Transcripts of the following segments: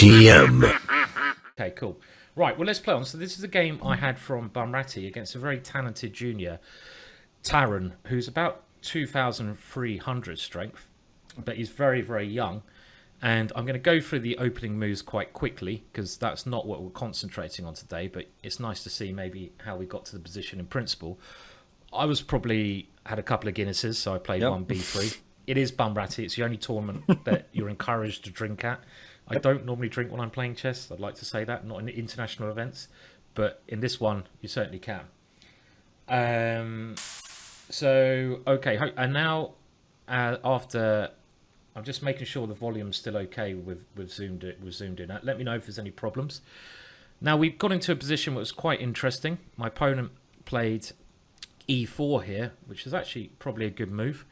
GingerGM. Okay, cool. Right, well, let's play on. So this is a game I had from Bumrati against a very talented junior, Taran, who's about 2,300 strength, but he's very, very young. And I'm going to go through the opening moves quite quickly because that's not what we're concentrating on today, but it's nice to see maybe how we got to the position in principle. I was probably had a couple of Guinnesses, so I played one B3. It is Bumrati. It's the only tournament that you're encouraged to drink at. I don't normally drink when I'm playing chess. I'd like to say that, not in international events, but in this one, you certainly can. So, okay, and now after, I'm just making sure the volume's still okay with zoomed in. Let me know if there's any problems. Now we've got into a position that was quite interesting. My opponent played E4 here, which is actually probably a good move.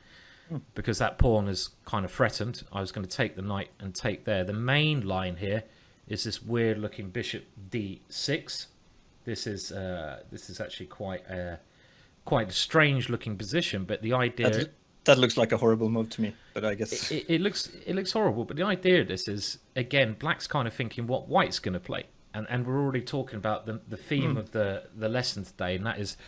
Because that pawn is kind of threatened. I was going to take the knight and take there. The main line here is this weird looking bishop D6. This is actually quite a strange looking position, but the idea that looks like a horrible move to me, but I guess it looks horrible, but the idea of this is, again, black's kind of thinking what white's going to play, and we're already talking about the theme of the lesson today, and that is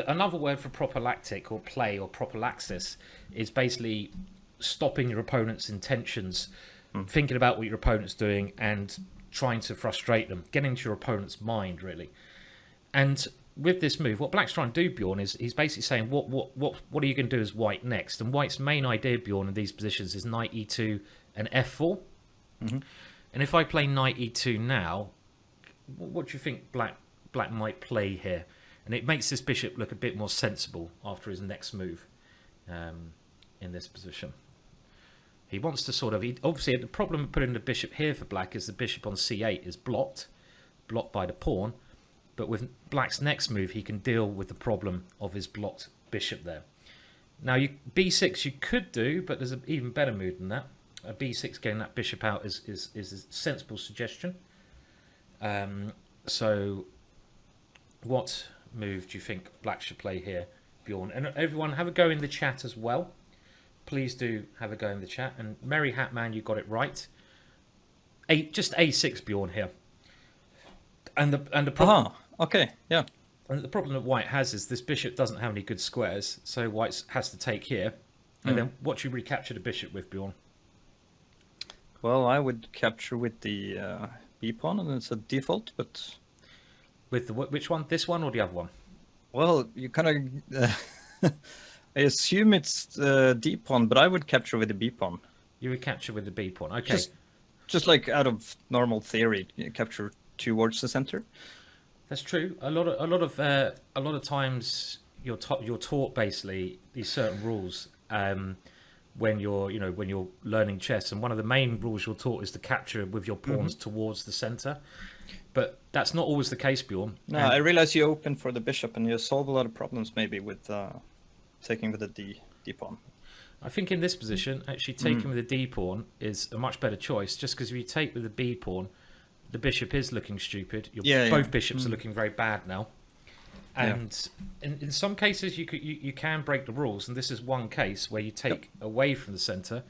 another word for prophylactic or play or prophylaxis is basically stopping your opponent's intentions, thinking about what your opponent's doing and trying to frustrate them, getting into your opponent's mind, really. And with this move, what black's trying to do, Bjorn, is he's basically saying what are you going to do as white next? And white's main idea, Bjorn, in these positions is knight e2 and f4. And if I play knight e2 now, what do you think black might play here? And it makes this bishop look a bit more sensible after his next move in this position. He wants to sort of... obviously, the problem of putting the bishop here for black is the bishop on c8 is blocked by the pawn. But with black's next move, he can deal with the problem of his blocked bishop there. Now, b6 you could do, but there's an even better move than that. A b6 getting that bishop out is a sensible suggestion. So, what move do you think black should play here, Bjorn? And everyone, have a go in the chat as well. Please do have a go in the chat. And Merry Hatman, you got it right. Just a6, Bjorn, here. And the problem... okay, yeah. And the problem that white has is this bishop doesn't have any good squares, so white has to take here. And then what do you recapture the bishop with, Bjorn? Well, I would capture with the b pawn, and it's a default, but... With which one? This one or the other one? Well, you kind of... I assume it's the d pawn, but I would capture with the b pawn. You would capture with the b pawn, okay. Just like out of normal theory, you capture towards the center. That's true. A lot of times you're taught basically these certain rules when you're learning chess, and one of the main rules you're taught is to capture with your pawns towards the center. But that's not always the case, Bjorn. No, I realize you open for the bishop and you solve a lot of problems maybe with taking with the d pawn. I think in this position, actually taking with the d pawn is a much better choice, just because if you take with the b pawn, the bishop is looking stupid. Both bishops are looking very bad now. And in some cases, you can break the rules, and this is one case where you take away from the center,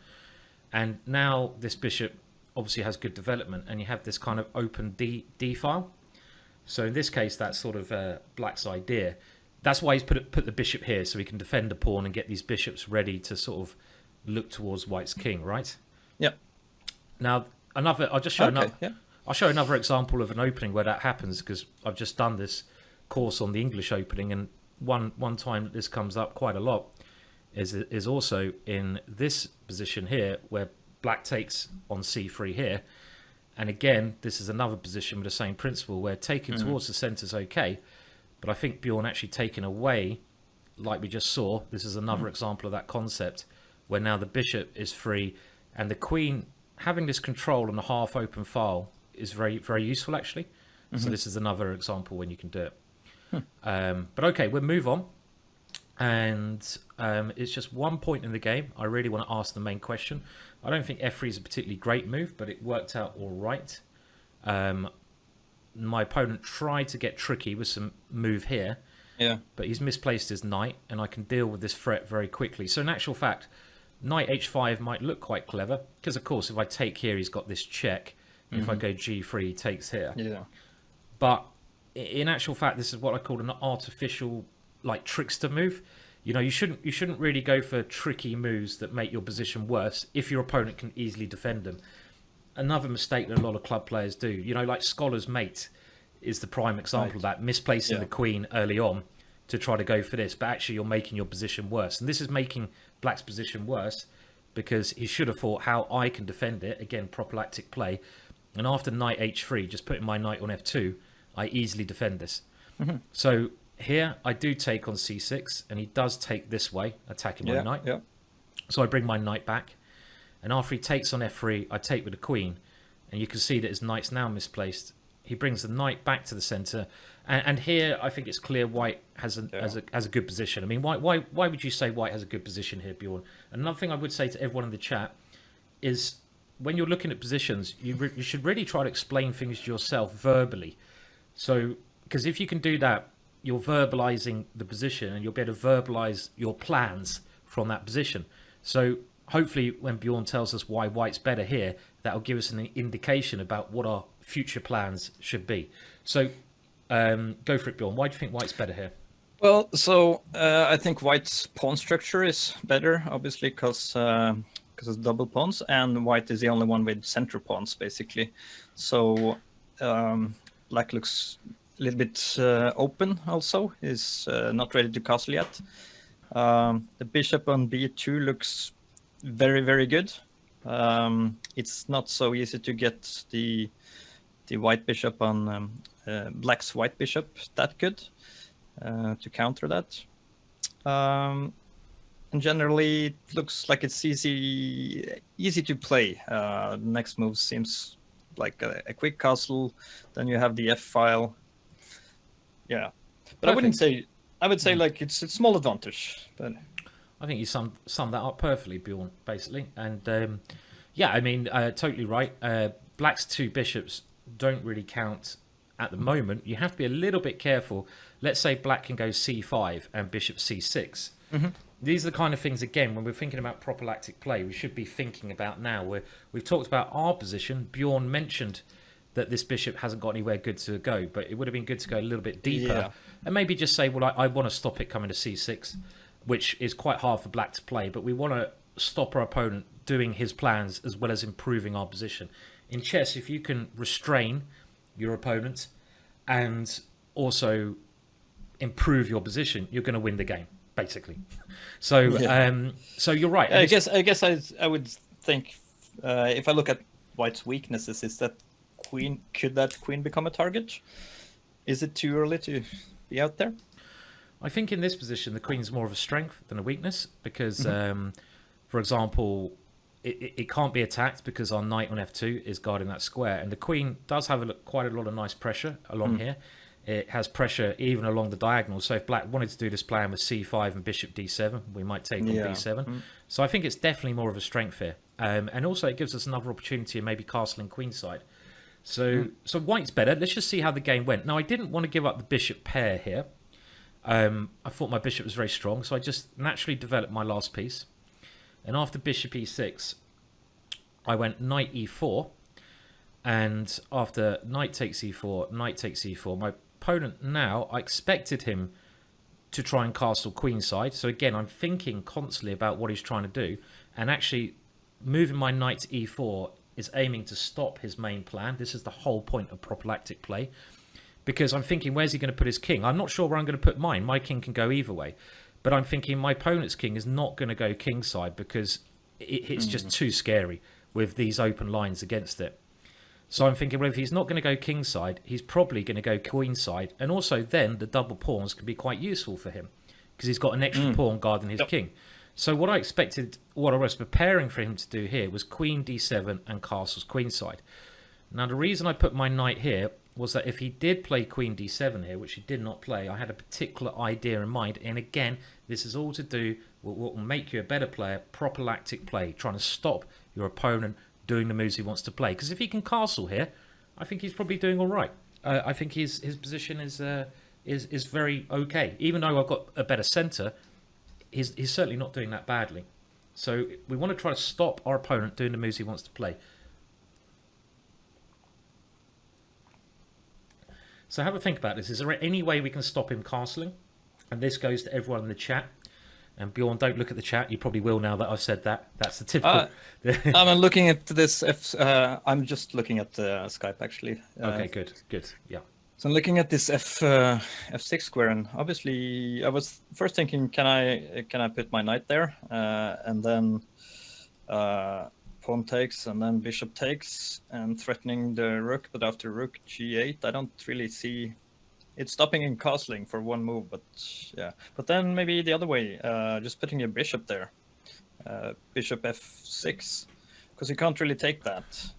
and now this bishop obviously has good development, and you have this kind of open d file. So in this case, that's sort of black's idea. That's why he's put the bishop here, so he can defend the pawn and get these bishops ready to sort of look towards white's king, right? Yeah. Now I'll just show I'll show another example of an opening where that happens, because I've just done this course on the English opening, and one time this comes up quite a lot is also in this position here where black takes on c3 here, and again this is another position with the same principle where taking towards the center is okay, but I think Bjorn actually taking away, like we just saw, this is another example of that concept where now the bishop is free and the queen having this control on the half open file is very, very useful actually. So this is another example when you can do it. But okay, we'll move on. And it's just 1 point in the game. I really want to ask the main question. I don't think f3 is a particularly great move, but it worked out all right. My opponent tried to get tricky with some move here. Yeah. But he's misplaced his knight, and I can deal with this threat very quickly. So in actual fact, knight h5 might look quite clever, because of course if I take here, he's got this check. If I go g3, he takes here. Yeah. But in actual fact, this is what I call an artificial, like, trickster move. You know, you shouldn't really go for tricky moves that make your position worse if your opponent can easily defend them. Another mistake that a lot of club players do, you know, like Scholar's Mate is the prime example of that, misplacing the queen early on to try to go for this, but actually you're making your position worse. And this is making Black's position worse because he should have thought how I can defend it. Again, prophylactic play. And after knight h3, just putting my knight on f2, I easily defend this. So here I do take on c6, and he does take this way, attacking my knight. Yeah. So I bring my knight back. And after he takes on f3, I take with the queen. And you can see that his knight's now misplaced. He brings the knight back to the centre. And here I think it's clear White has a good position. I mean, why would you say White has a good position here, Bjorn? Another thing I would say to everyone in the chat is when you're looking at positions, you should really try to explain things to yourself verbally. So, because if you can do that, you're verbalising the position and you'll be able to verbalise your plans from that position. So hopefully when Bjorn tells us why White's better here, that'll give us an indication about what our future plans should be. So go for it, Bjorn. Why do you think White's better here? Well, so I think White's pawn structure is better, obviously, because it's double pawns, and White is the only one with center pawns, basically. So Black looks a little bit open also, is not ready to castle yet. The bishop on b2 looks very, very good. It's not so easy to get the white bishop on Black's white bishop that good to counter that. And generally, it looks like it's easy to play. The next move seems like a quick castle. Then you have the f file. Yeah, but Perfect. I would say like it's a small advantage. But I think you summed that up perfectly, Bjorn, basically. And yeah, I mean, totally right. Black's two bishops don't really count at the moment. You have to be a little bit careful. Let's say Black can go c5 and bishop c6. These are the kind of things, again, when we're thinking about prophylactic play, we should be thinking about now. We've talked about our position. Bjorn mentioned that this bishop hasn't got anywhere good to go, but it would have been good to go a little bit deeper and maybe just say, well, I want to stop it coming to c6, which is quite hard for Black to play, but we want to stop our opponent doing his plans as well as improving our position. In chess, if you can restrain your opponent and also improve your position, you're going to win the game, basically. So, so you're right. I guess I would think if I look at White's weaknesses, is that could that queen become a target? Is it too early to be out there? I think in this position, the queen's more of a strength than a weakness because, for example, it can't be attacked because our knight on f2 is guarding that square, and the queen does have quite a lot of nice pressure along here. It has pressure even along the diagonal. So if Black wanted to do this plan with c5 and bishop d7, we might take on b7. So I think it's definitely more of a strength here. And also it gives us another opportunity of maybe castling queenside. So White's better. Let's just see how the game went. Now, I didn't want to give up the bishop pair here. I thought my bishop was very strong, so I just naturally developed my last piece. And after bishop e6, I went knight e4. And after knight takes e4, knight takes e4, my opponent now, I expected him to try and castle queenside. So again, I'm thinking constantly about what he's trying to do. And actually, moving my knight to e4 is aiming to stop his main plan. This is the whole point of prophylactic play. Because I'm thinking, where's he going to put his king? I'm not sure where I'm going to put mine. My king can go either way. But I'm thinking my opponent's king is not going to go kingside because it's just too scary with these open lines against it. So I'm thinking, well, if he's not going to go kingside, he's probably going to go queenside. And also then the double pawns can be quite useful for him because he's got an extra pawn guarding his king. So what I expected, what I was preparing for him to do here was queen d7 and castles queenside. Now, the reason I put my knight here was that if he did play queen d7 here, which he did not play, I had a particular idea in mind. And again, this is all to do with what will make you a better player, prophylactic play, trying to stop your opponent doing the moves he wants to play. Because if he can castle here, I think he's probably doing all right. I think his position is very okay. Even though I've got a better centre, he's certainly not doing that badly. So we want to try to stop our opponent doing the moves he wants to play. So have a think about this. Is there any way we can stop him castling? And this goes to everyone in the chat. And Bjorn, don't look at the chat. You probably will now that I've said that. That's the typical. I'm looking at this. I'm just looking at Skype actually. Okay, good. Yeah. So I'm looking at this f6 square, and obviously I was first thinking, can I put my knight there, and then pawn takes, and then bishop takes, and threatening the rook. But after rook g8, I don't really see it stopping in castling for one move. But yeah, but then maybe the other way, just putting a bishop there, bishop f6, because you can't really take that.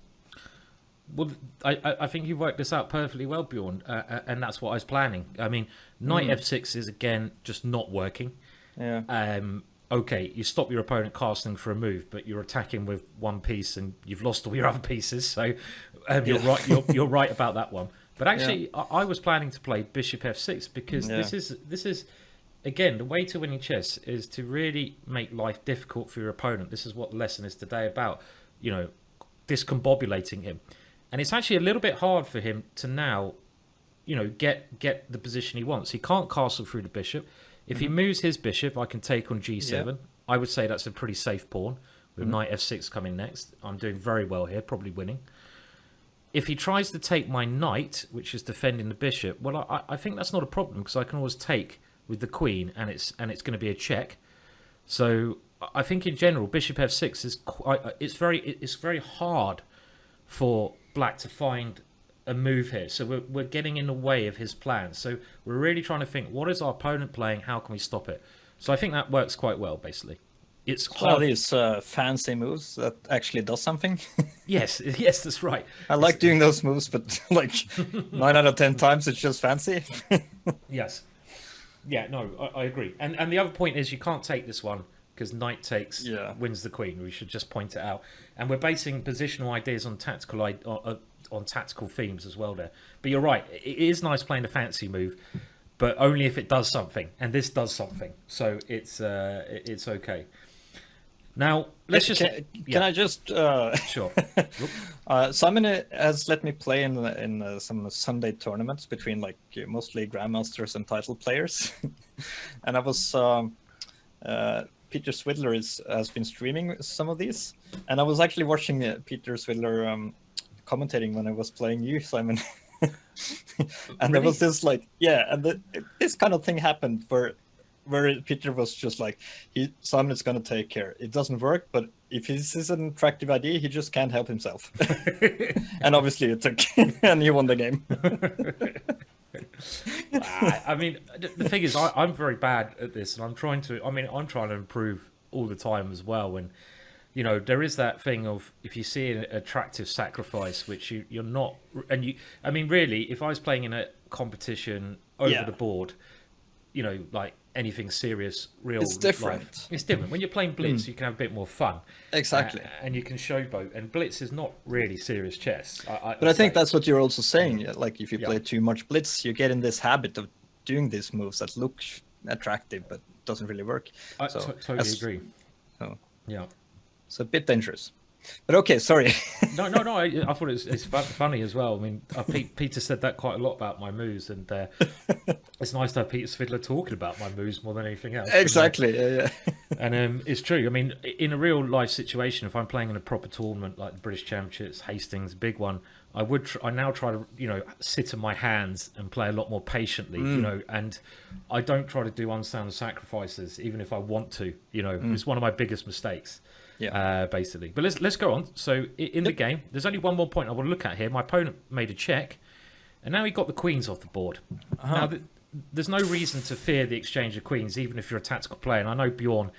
Well, I think you've worked this out perfectly well, Bjorn, and that's what I was planning. I mean, knight f6 is, again, just not working. Yeah. Okay, you stop your opponent casting for a move, but you're attacking with one piece and you've lost all your other pieces, so you're right. You're right about that one. But actually, I was planning to play bishop f6 because this is again, the way to winning chess is to really make life difficult for your opponent. This is what the lesson is today about, discombobulating him. And it's actually a little bit hard for him to now, get the position he wants. He can't castle through the bishop. If he moves his bishop, I can take on g7. Yeah. I would say that's a pretty safe pawn with knight f6 coming next. I'm doing very well here, probably winning. If he tries to take my knight, which is defending the bishop, well, I think that's not a problem because I can always take with the queen, and it's going to be a check. So I think in general, bishop f6 is it's very hard for Black to find a move here. So we're getting in the way of his plans. So we're really trying to think, what is our opponent playing? How can we stop it? So I think that works quite well, basically. It's hard. These fancy moves that actually does something. yes, that's right. I like doing those moves, but like 9 out of 10 times it's just fancy. Yes. Yeah, no, I agree. And the other point is you can't take this one because knight takes wins the queen. We should just point it out. And we're basing positional ideas on tactical themes as well there. But you're right. It is nice playing a fancy move, but only if it does something. And this does something. So it's okay. Now, let's Can I just... Sure. Simon has let me play in some Sunday tournaments between mostly grandmasters and title players. And I was... Peter Swidler has been streaming some of these. And I was actually watching Peter Swidler commentating when I was playing you, Simon. And really? There was this this kind of thing happened where Peter was just like, Simon is going to take care. It doesn't work, but if this is an attractive idea, he just can't help himself. And obviously it took, and he won the game. I mean, the thing is, I'm very bad at this, and I'm trying to improve all the time as well. And, there is that thing of, if you see an attractive sacrifice, which you're not, and really, if I was playing in a competition over the board, like anything serious, real it's different. Life, it's different. When you're playing Blitz, you can have a bit more fun. Exactly. And you can showboat. And Blitz is not really serious chess. But I think that's what you're also saying. Like, if you play too much Blitz, you get in this habit of doing these moves that look attractive, but doesn't really work. I totally agree. Oh. Yeah. It's a bit dangerous. But okay, sorry. No. I thought it's funny as well. I mean, Peter said that quite a lot about my moves, and it's nice to have Peter Svidler talking about my moves more than anything else. Exactly. Yeah. And it's true. I mean, in a real life situation, if I'm playing in a proper tournament like the British Championships, Hastings, big one, I now try to sit on my hands and play a lot more patiently. And I don't try to do unsound sacrifices, even if I want to. It's one of my biggest mistakes. Yeah. Basically. But let's go on. So in the game, there's only one more point I want to look at here. My opponent made a check, and now he got the queens off the board. Now, there's no reason to fear the exchange of queens, even if you're a tactical player. And I know, Bjorn,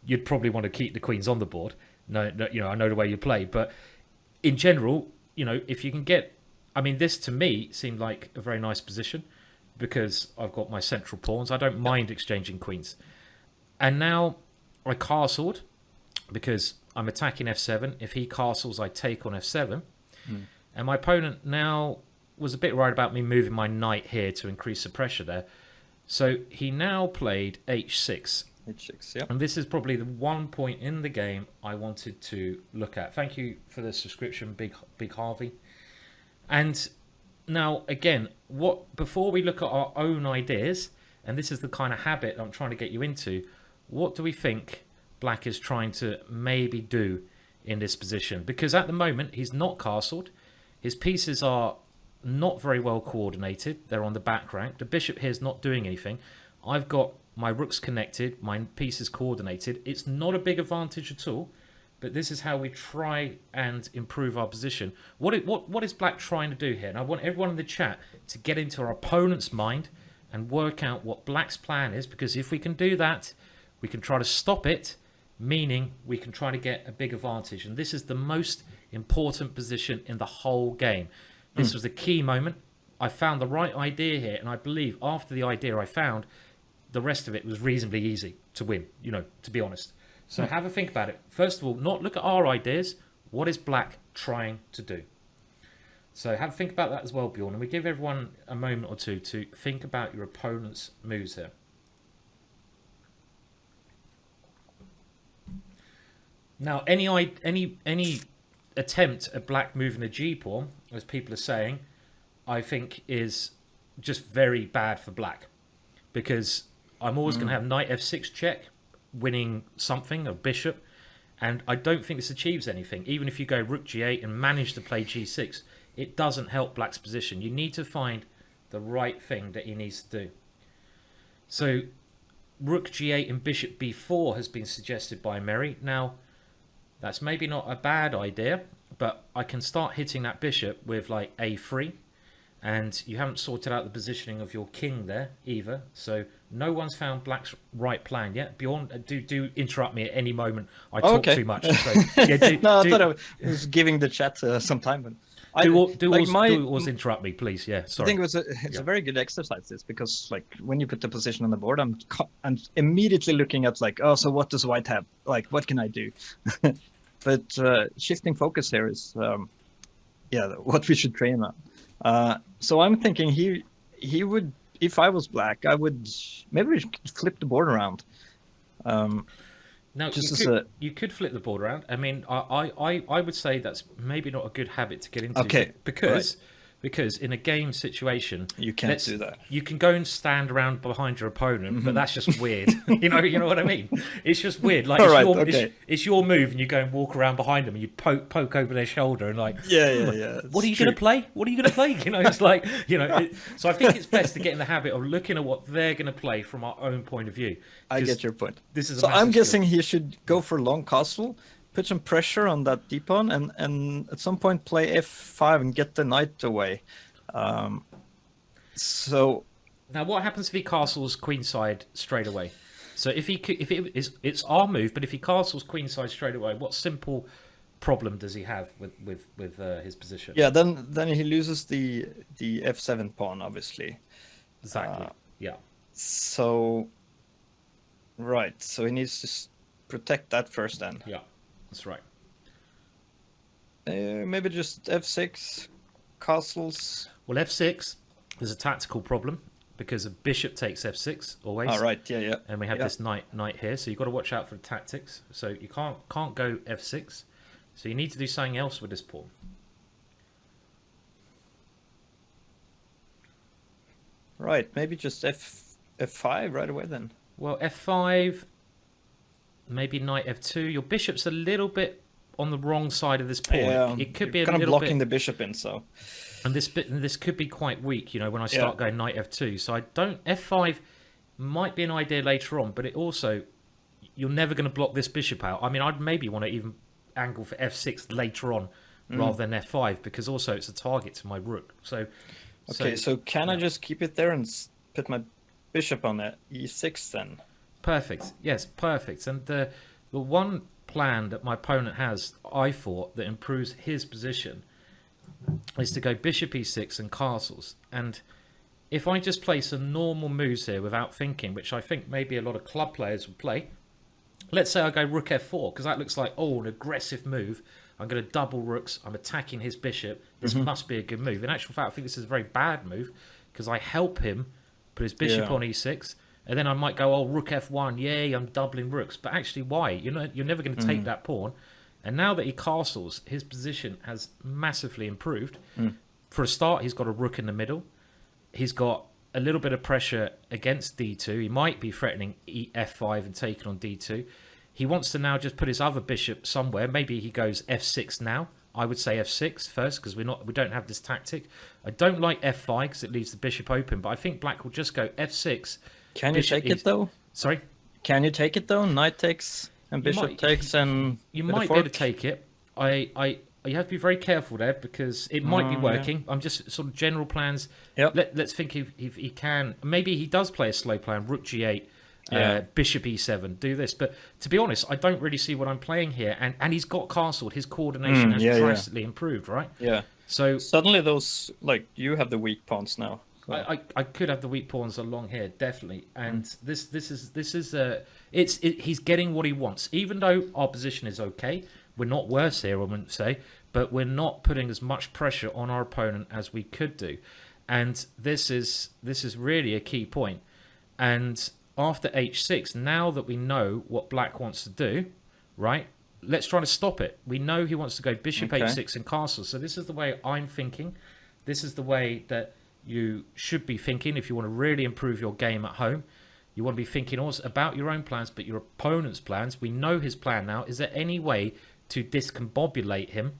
you'd probably want to keep the queens on the board. No, I know the way you play. But in general, if you can get... I mean, this to me seemed like a very nice position because I've got my central pawns. I don't mind exchanging queens. And now I castled, because I'm attacking f7. If he castles, I take on f7. And my opponent now was a bit worried about me moving my knight here to increase the pressure there. So he now played h6. H6, yeah. And this is probably the one point in the game I wanted to look at. Thank you for the subscription, Big Harvey. And Now, again, before we look at our own ideas, and this is the kind of habit I'm trying to get you into, what do we think Black is trying to maybe do in this position? Because at the moment, he's not castled. His pieces are not very well coordinated. They're on the back rank. The bishop here is not doing anything. I've got my rooks connected, my pieces coordinated. It's not a big advantage at all, but this is how we try and improve our position. What is Black trying to do here? And I want everyone in the chat to get into our opponent's mind and work out what Black's plan is, because if we can do that, we can try to stop it, meaning we can try to get a big advantage. And this is the most important position in the whole game. This was the key moment. I found the right idea here, and I believe after the idea I found, the rest of it was reasonably easy to win, to be honest. So have a think about it. First of all, not look at our ideas. What is Black trying to do? So have a think about that as well, Bjorn. And we give everyone a moment or two to think about your opponent's moves here. Now, any attempt at Black moving a G-pawn, as people are saying, I think is just very bad for Black, because I'm always going to have knight f6 check, winning something, a bishop, and I don't think this achieves anything. Even if you go rook g8 and manage to play g6, it doesn't help Black's position. You need to find the right thing that he needs to do. So rook g8 and bishop b4 has been suggested by Mary. Now, that's maybe not a bad idea, but I can start hitting that bishop with like a3, and you haven't sorted out the positioning of your king there either. So no one's found Black's right plan yet. Bjorn, do interrupt me at any moment. I talk too much. So, yeah, I thought I was giving the chat some time. But always interrupt me, please. Yeah, sorry. I think it's a very good exercise, this, because like when you put the position on the board, I'm immediately looking at like, oh, so what does White have? Like, what can I do? But shifting focus here is, what we should train on. So I'm thinking he would, if I was Black, I would maybe flip the board around. No, you could flip the board around. I mean, I would say that's maybe not a good habit to get into. Okay, because in a game situation, you can't do that. You can go and stand around behind your opponent, but that's just weird. you know what I mean? It's just weird. Like it's your move, and you go and walk around behind them, and you poke over their shoulder, and like, yeah. What are you going to play? What are you going to play? It's like, so I think it's best to get in the habit of looking at what they're going to play from our own point of view. I get your point. This is so I'm guessing he should go for long castle, put some pressure on that d-pawn, and at some point play f5 and get the knight away. So now, what happens if he castles queenside straight away? So it's our move, but if he castles queenside straight away, what simple problem does he have with his position? Yeah, then he loses the f7 pawn, obviously. Exactly. Yeah. So right, so he needs to protect that first, then. Yeah. That's right. Maybe just f6, castles. Well, f6 is a tactical problem because a bishop takes f6 always. Oh, right, yeah. And we have this knight here, so you've got to watch out for the tactics. So you can't go f6. So you need to do something else with this pawn. Right, maybe just f5 right away then. Well, f5. Maybe knight f2. Your bishop's a little bit on the wrong side of this pawn. Yeah, it could be a kind little of blocking bit, the bishop in. So, and this could be quite weak. When I start going knight f2. So I don't. F5 might be an idea later on, but it also, you're never going to block this bishop out. I mean, I'd maybe want to even angle for f6 later on rather than f5, because also it's a target to my rook. So can I just keep it there and put my bishop on e6 then? Perfect. Yes, perfect. And the one plan that my opponent has, I thought, that improves his position is to go bishop e6 and castles. And if I just play some normal moves here without thinking, which I think maybe a lot of club players would play, let's say I go rook f4, because that looks like, an aggressive move. I'm going to double rooks. I'm attacking his bishop. This must be a good move. In actual fact, I think this is a very bad move, because I help him put his bishop on e6. And then I might go, rook f1, yay, I'm doubling rooks. But actually, why? You're never going to take that pawn. And now that he castles, his position has massively improved. for a start, he's got a rook in the middle. He's got a little bit of pressure against d2. He might be threatening f5 and taking on d2. He wants to now just put his other bishop somewhere. Maybe he goes f6 now. I would say f6 first because we don't have this tactic. I don't like f5 because it leaves the bishop open, but I think black will just go f6. Can you take it though? Sorry? Can you take it though? Knight takes and bishop takes and you might be able to take it. You have to be very careful there because it might be working. Yeah. I'm just sort of general plans. Yep. Let's think if he can. Maybe he does play a slow plan, rook g8, bishop e7, do this. But to be honest, I don't really see what I'm playing here. And he's got castled. His coordination has drastically improved, right? Yeah. So suddenly those, like, you have the weak pawns now. I could have the weak pawns along here, definitely. And this is he's getting what he wants. Even though our position is okay, we're not worse here, I wouldn't say, but we're not putting as much pressure on our opponent as we could do. And this is really a key point. And after h6, now that we know what black wants to do, right, let's try to stop it. We know he wants to go bishop h6 and castle. So this is the way I'm thinking. This is the way that you should be thinking if you want to really improve your game at home. You want to be thinking also about your own plans, but your opponent's plans. We know his plan now. Is there any way to discombobulate him?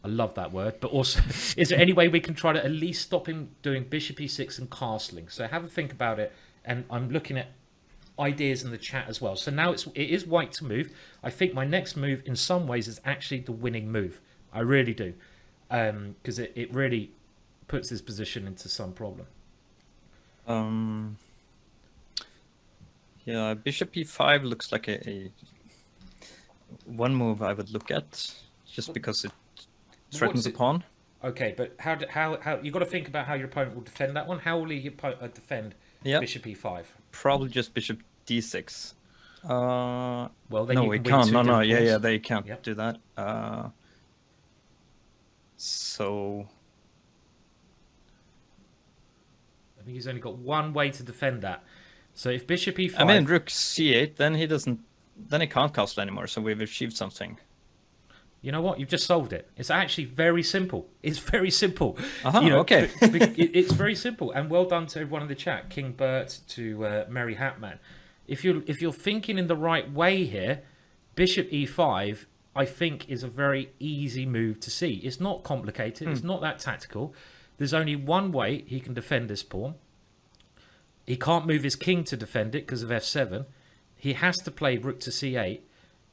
I love that word. But also, is there any way we can try to at least stop him doing bishop e6 and castling? So have a think about it. And I'm looking at ideas in the chat as well. So now it is white to move. I think my next move in some ways is actually the winning move. I really do. Because it really puts his position into some problem. Yeah, bishop e5 looks like a one move I would look at, just because it threatens the pawn. Okay, but how you got to think about how your opponent will defend that one. How will he defend bishop e5? Probably just bishop d6. Well, then no, you we can can't. No, yeah, they can't do that. So I think he's only got one way to defend that. So if bishop e5... I mean, rook c8, then he doesn't... Then he can't castle anymore, so we've achieved something. You know what? You've just solved it. It's actually very simple. It's very simple. Okay. It's very simple. And well done to everyone in the chat. King Bert to Merry Hatman. If you're thinking in the right way here, bishop e5, I think, is a very easy move to see. It's not complicated. It's not that tactical. There's only one way he can defend this pawn. He can't move his king to defend it because of f7. He has to play rook to c8.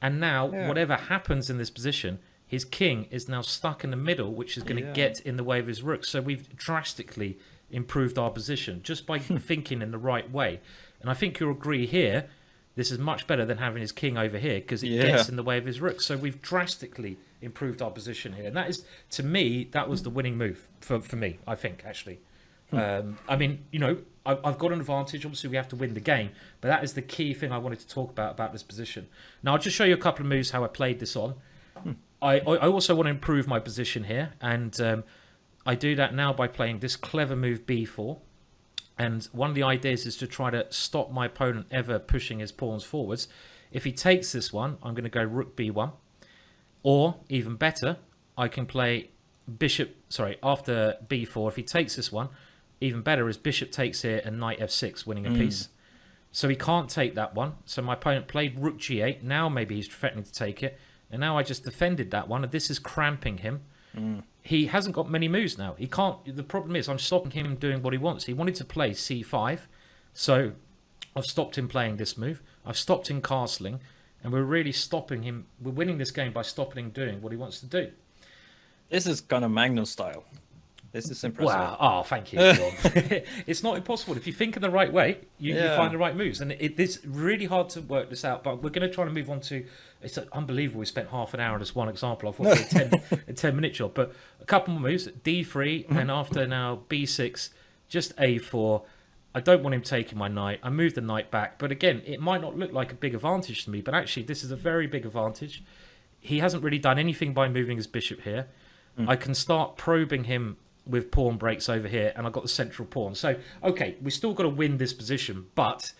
And now, whatever happens in this position, his king is now stuck in the middle, which is going to get in the way of his rook. So we've drastically improved our position just by thinking in the right way. And I think you'll agree here, this is much better than having his king over here because it gets in the way of his rook. So we've drastically improved our position here. And that is, to me, that was the winning move for me, I think, actually. I mean, I've got an advantage. Obviously, we have to win the game. But that is the key thing I wanted to talk about this position. Now, I'll just show you a couple of moves how I played this on. I also want to improve my position here. And I do that now by playing this clever move b4. And one of the ideas is to try to stop my opponent ever pushing his pawns forwards. If he takes this one, I'm going to go rook b1. Or, even better, I can play after b4. If he takes this one, even better is bishop takes here and knight f6, winning a piece. So he can't take that one. So my opponent played rook g8. Now maybe he's threatening to take it. And now I just defended that one. And this is cramping him. He hasn't got many moves now. He can't. The problem is I'm stopping him doing what he wants. He wanted to play c5. So I've stopped him playing this move. I've stopped him castling. And we're really stopping him. We're winning this game by stopping him doing what he wants to do. This is kind of Magnus style. This is impressive. Wow. Oh, thank you, Bjorn. It's not impossible. If you think in the right way, you find the right moves. And it's really hard to work this out. But we're going to try to move on to... It's unbelievable we spent half an hour on this one example. I thought it was a 10-minute job. But a couple more moves. D3. And after now B6, just A4. I don't want him taking my knight. I move the knight back. But again, it might not look like a big advantage to me. But actually, this is a very big advantage. He hasn't really done anything by moving his bishop here. I can start probing him with pawn breaks over here, and I've got the central pawn. So, okay, we still got to win this position, but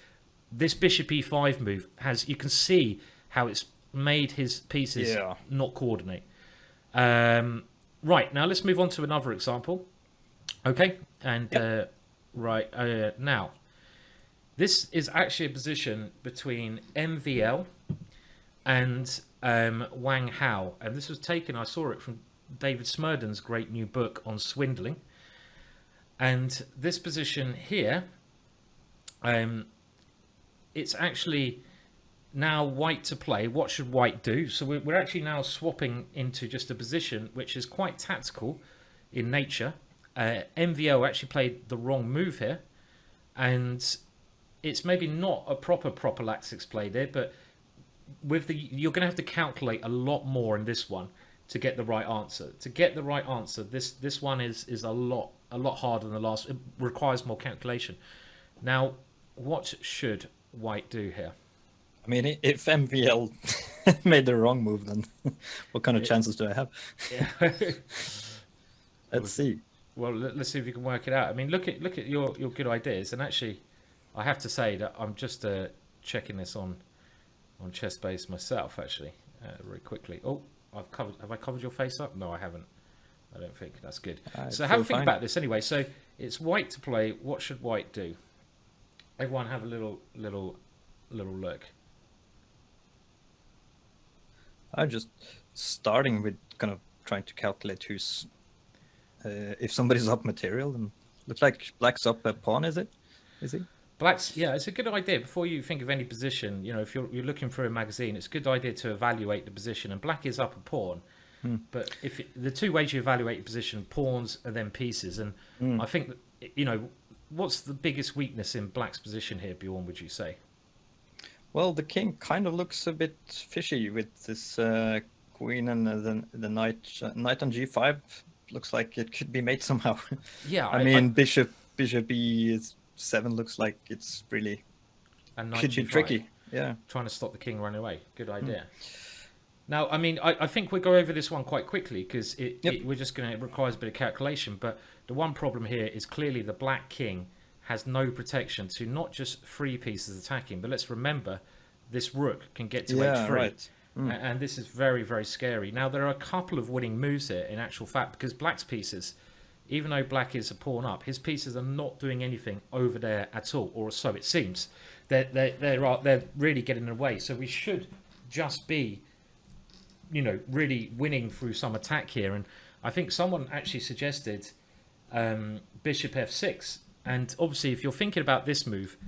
this bishop e5 move you can see how it's made his pieces not coordinate. Right, now let's move on to another example. Okay, and right now, this is actually a position between MVL and Wang Hao, and this was taken. I saw it from David Smurden's great new book on swindling. And this position here, it's actually now white to play. What should white do? So we're actually now swapping into just a position which is quite tactical in nature. MVO actually played the wrong move here, and it's maybe not a proper Prophylaxis play there, but with you're going to have to calculate a lot more in this one to get the right answer. To get the right answer, this one is a lot harder than the last. It requires more calculation. Now, what should white do here? I mean, if MVL made the wrong move, then what kind of chances do I have? Yeah. Let's see. Well, let's see if you can work it out. I mean, look at your good ideas, and actually, I have to say that I'm just checking this on ChessBase myself, actually, very quickly. Oh, have I covered your face up? No, I haven't. I don't think. That's good. So have a think about this anyway. So it's white to play. What should white do? Everyone have a little look. I'm just starting with kind of trying to calculate who's if somebody's up material, then looks like black's up a pawn. Is he? Black's, yeah, it's a good idea. Before you think of any position, if you're looking for a magazine, it's a good idea to evaluate the position. And black is up a pawn, but the two ways you evaluate your position, pawns and then pieces. And I think that, what's the biggest weakness in black's position here, Bjorn? Would you say? Well, the king kind of looks a bit fishy with this queen and the knight. Knight on g5 looks like it could be mate somehow. Yeah, I mean, bishop e7 looks like it's really could be tricky. Yeah, trying to stop the king running away. Good idea. Now, I mean, I think we'll go over this one quite quickly because it requires a bit of calculation. But the one problem here is clearly the black king has no protection to not just three pieces attacking, but let's remember this rook can get to h3. Right. And this is very, very scary. Now, there are a couple of winning moves here, in actual fact, because black's pieces, even though black is a pawn up, his pieces are not doing anything over there at all, or so it seems. They're really getting in the way. So we should just be, really winning through some attack here. And I think someone actually suggested bishop f6. And obviously, if you're thinking about this move,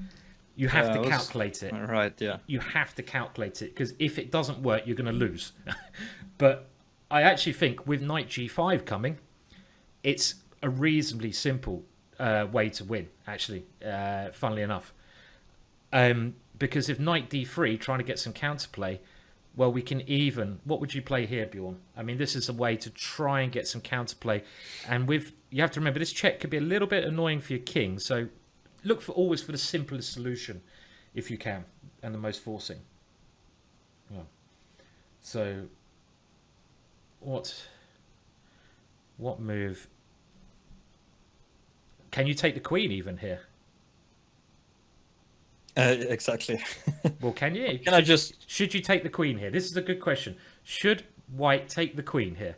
you have to calculate it. Right, yeah. You have to calculate it, because if it doesn't work, you're going to lose. But I actually think with knight g5 coming, it's a reasonably simple way to win, actually, funnily enough. Because if knight d3, trying to get some counterplay, well, we can even... What would you play here, Bjorn? I mean, this is a way to try and get some counterplay. And you have to remember, this check could be a little bit annoying for your king, so look always for the simplest solution, if you can, and the most forcing. Yeah. So, what move? Can you take the queen even here? Exactly. Well, can you? Should you take the queen here? This is a good question. Should white take the queen here?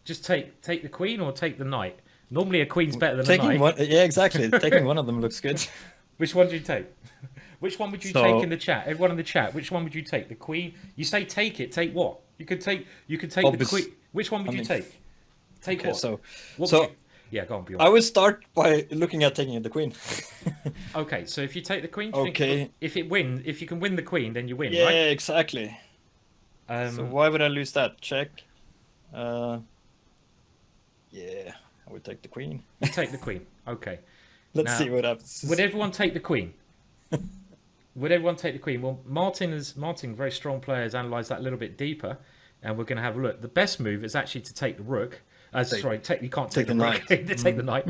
Just take the queen or take the knight? Normally a queen's better than a knight. Yeah, exactly. Taking one of them looks good. Which one do you take? Which one would you take in the chat? Everyone in the chat, which one would you take? The queen? You say take it. Take what? You could take the queen. Which one would you take? Take okay, what? Yeah, go on, Bjorn. I would start by looking at taking the queen. Okay, so if you take the queen, if you can win the queen, then you win, yeah, right? Yeah, exactly. So why would I lose that? Check. Yeah, I would take the queen. You take the queen. Okay. Let's see what happens. Would everyone take the queen? Would everyone take the queen? Well, Martin, very strong player, has analysed that a little bit deeper, and we're going to have a look. The best move is actually to take the rook. You can't take the rook. Take the knight,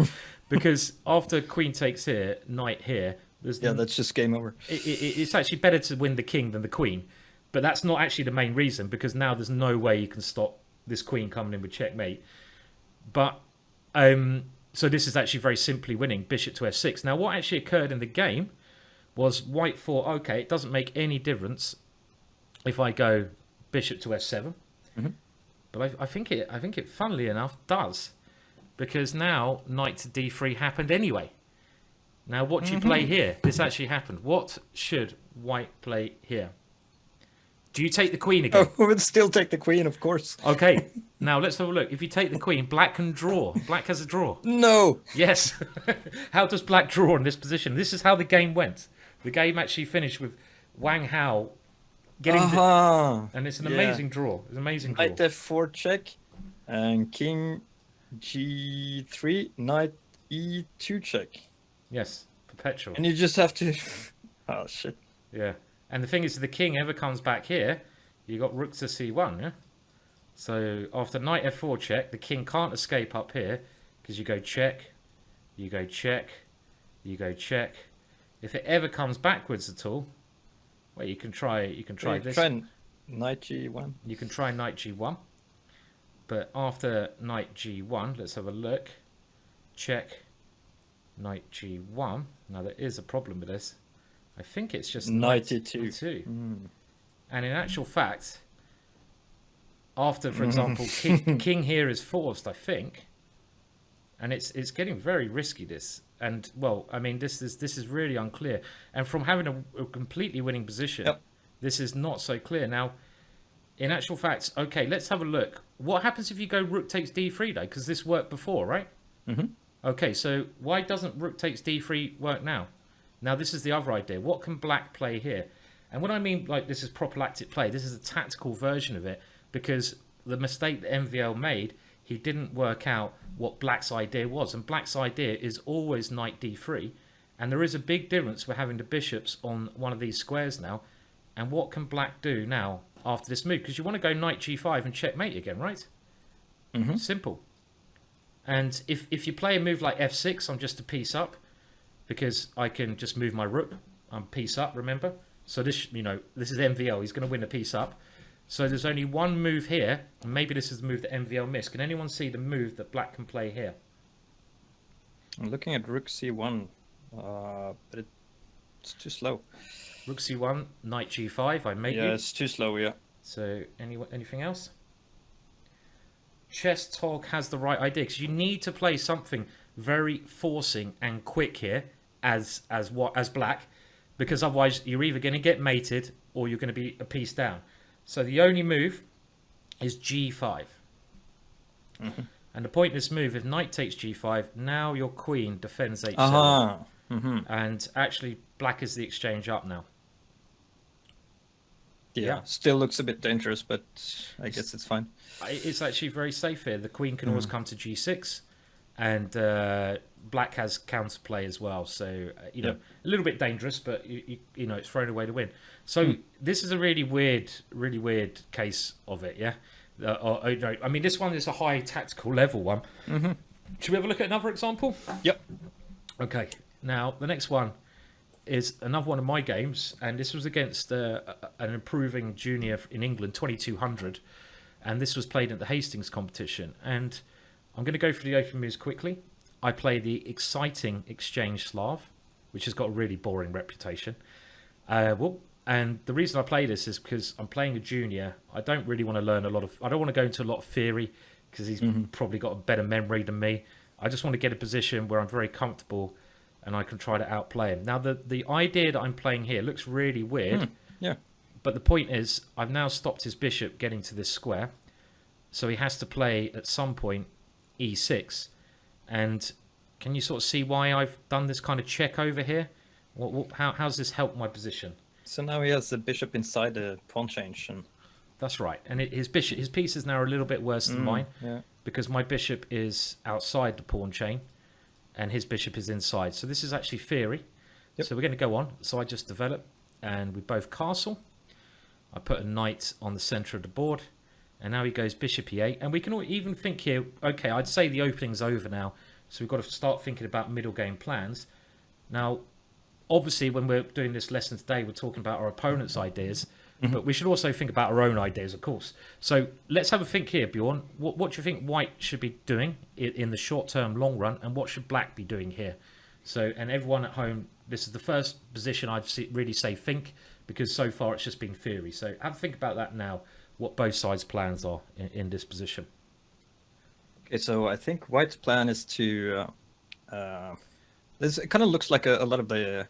because after queen takes here, knight here. That's just game over. It's actually better to win the king than the queen, but that's not actually the main reason, because now there's no way you can stop this queen coming in with checkmate. But so this is actually very simply winning bishop to f6. Now, what actually occurred in the game was white thought, okay, it doesn't make any difference if I go bishop to f7. But I think it, funnily enough, does. Because now knight to d3 happened anyway. Now what do you play here? This actually happened. What should white play here? Do you take the queen again? Oh, would still take the queen, of course. Okay, now let's have a look. If you take the queen, black can draw. Black has a draw. No. Yes. How does black draw in this position? This is how the game went. The game actually finished with Wang Hao getting and it's an amazing draw. It's an amazing draw. Knight f4 check, and king g3, knight e2 check. Yes, perpetual. And you just have to... Oh, shit. Yeah. And the thing is, if the king ever comes back here, you got rook to c1, yeah? So after knight f4 check, the king can't escape up here because you go check, you go check, you go check. If it ever comes backwards at all, well, you can try this. Try knight g1. You can try knight g1. But after knight g1, let's have a look. Check, knight g1. Now there is a problem with this. I think it's just knight e2. And in actual fact, after, for example, king here is forced, I think, and it's getting very risky, this. And well, I mean, this is really unclear. And from having a completely winning position, this is not so clear. Now, in actual fact, okay, let's have a look. What happens if you go rook takes d3 though? Because this worked before, right? Okay, so why doesn't rook takes d3 work now? Now, this is the other idea. What can black play here? And when I mean like this is prophylactic play, this is a tactical version of it, because the mistake that MVL made, he didn't work out what black's idea was. And black's idea is always knight d3. And there is a big difference with having the bishops on one of these squares now. And what can black do now after this move? Because you want to go knight g5 and checkmate again, right? Simple. And if you play a move like f6, I'm just a piece up, because I can just move my rook. I'm piece up, remember? So this, this is MVL. He's going to win a piece up. So there's only one move here, and maybe this is the move that MVL missed. Can anyone see the move that black can play here? I'm looking at rook c1, but it's too slow. Rook c1, knight g5. I made you. Yeah, it's too slow. Yeah. So anything else? Chess Talk has the right idea, because you need to play something very forcing and quick here as black, because otherwise you're either going to get mated or you're going to be a piece down. So the only move is g5. And the point of this move, if knight takes g5, now your queen defends h7. And actually black is the exchange up now. Yeah, still looks a bit dangerous, but I guess it's fine. It's actually very safe here. The queen can always come to g6, and black has counterplay as well. So a little bit dangerous, but it's thrown away to win. So this is a really weird case of it. Yeah, I mean, this one is a high tactical level one. Should we have a look at another example? Yep. Okay. Now the next one is another one of my games, and this was against an improving junior in England, 2200, and this was played at the Hastings competition. And I'm going to go through the open moves quickly. I play the exciting Exchange Slav, which has got a really boring reputation. And the reason I play this is because I'm playing a junior. I don't really want to learn I don't want to go into a lot of theory, because he's probably got a better memory than me. I just want to get a position where I'm very comfortable and I can try to outplay him. Now, the idea that I'm playing here looks really weird. Yeah. But the point is, I've now stopped his bishop getting to this square. So he has to play, at some point, e6. And can you sort of see why I've done this kind of check over here? How's this helped my position? So now he has the bishop inside the pawn change. That's right. And his pieces now are a little bit worse than mine. Yeah. Because my bishop is outside the pawn chain, and his bishop is inside. So this is actually theory. Yep. So we're going to go on. So I just develop, and we both castle. I put a knight on the center of the board, and now he goes bishop e8. And we can even think here, okay, I'd say the opening's over now, so we've got to start thinking about middle game plans. Now, obviously, when we're doing this lesson today, we're talking about our opponent's ideas, but we should also think about our own ideas, of course. So let's have a think here, Bjorn. What do you think white should be doing in the short term, long run, and what should black be doing here? So, and everyone at home, this is the first position I'd really say think, because so far it's just been theory. So have a think about that now. what both sides' plans are in this position. Okay, so I think White's plan is to. This it kind of looks like a lot of the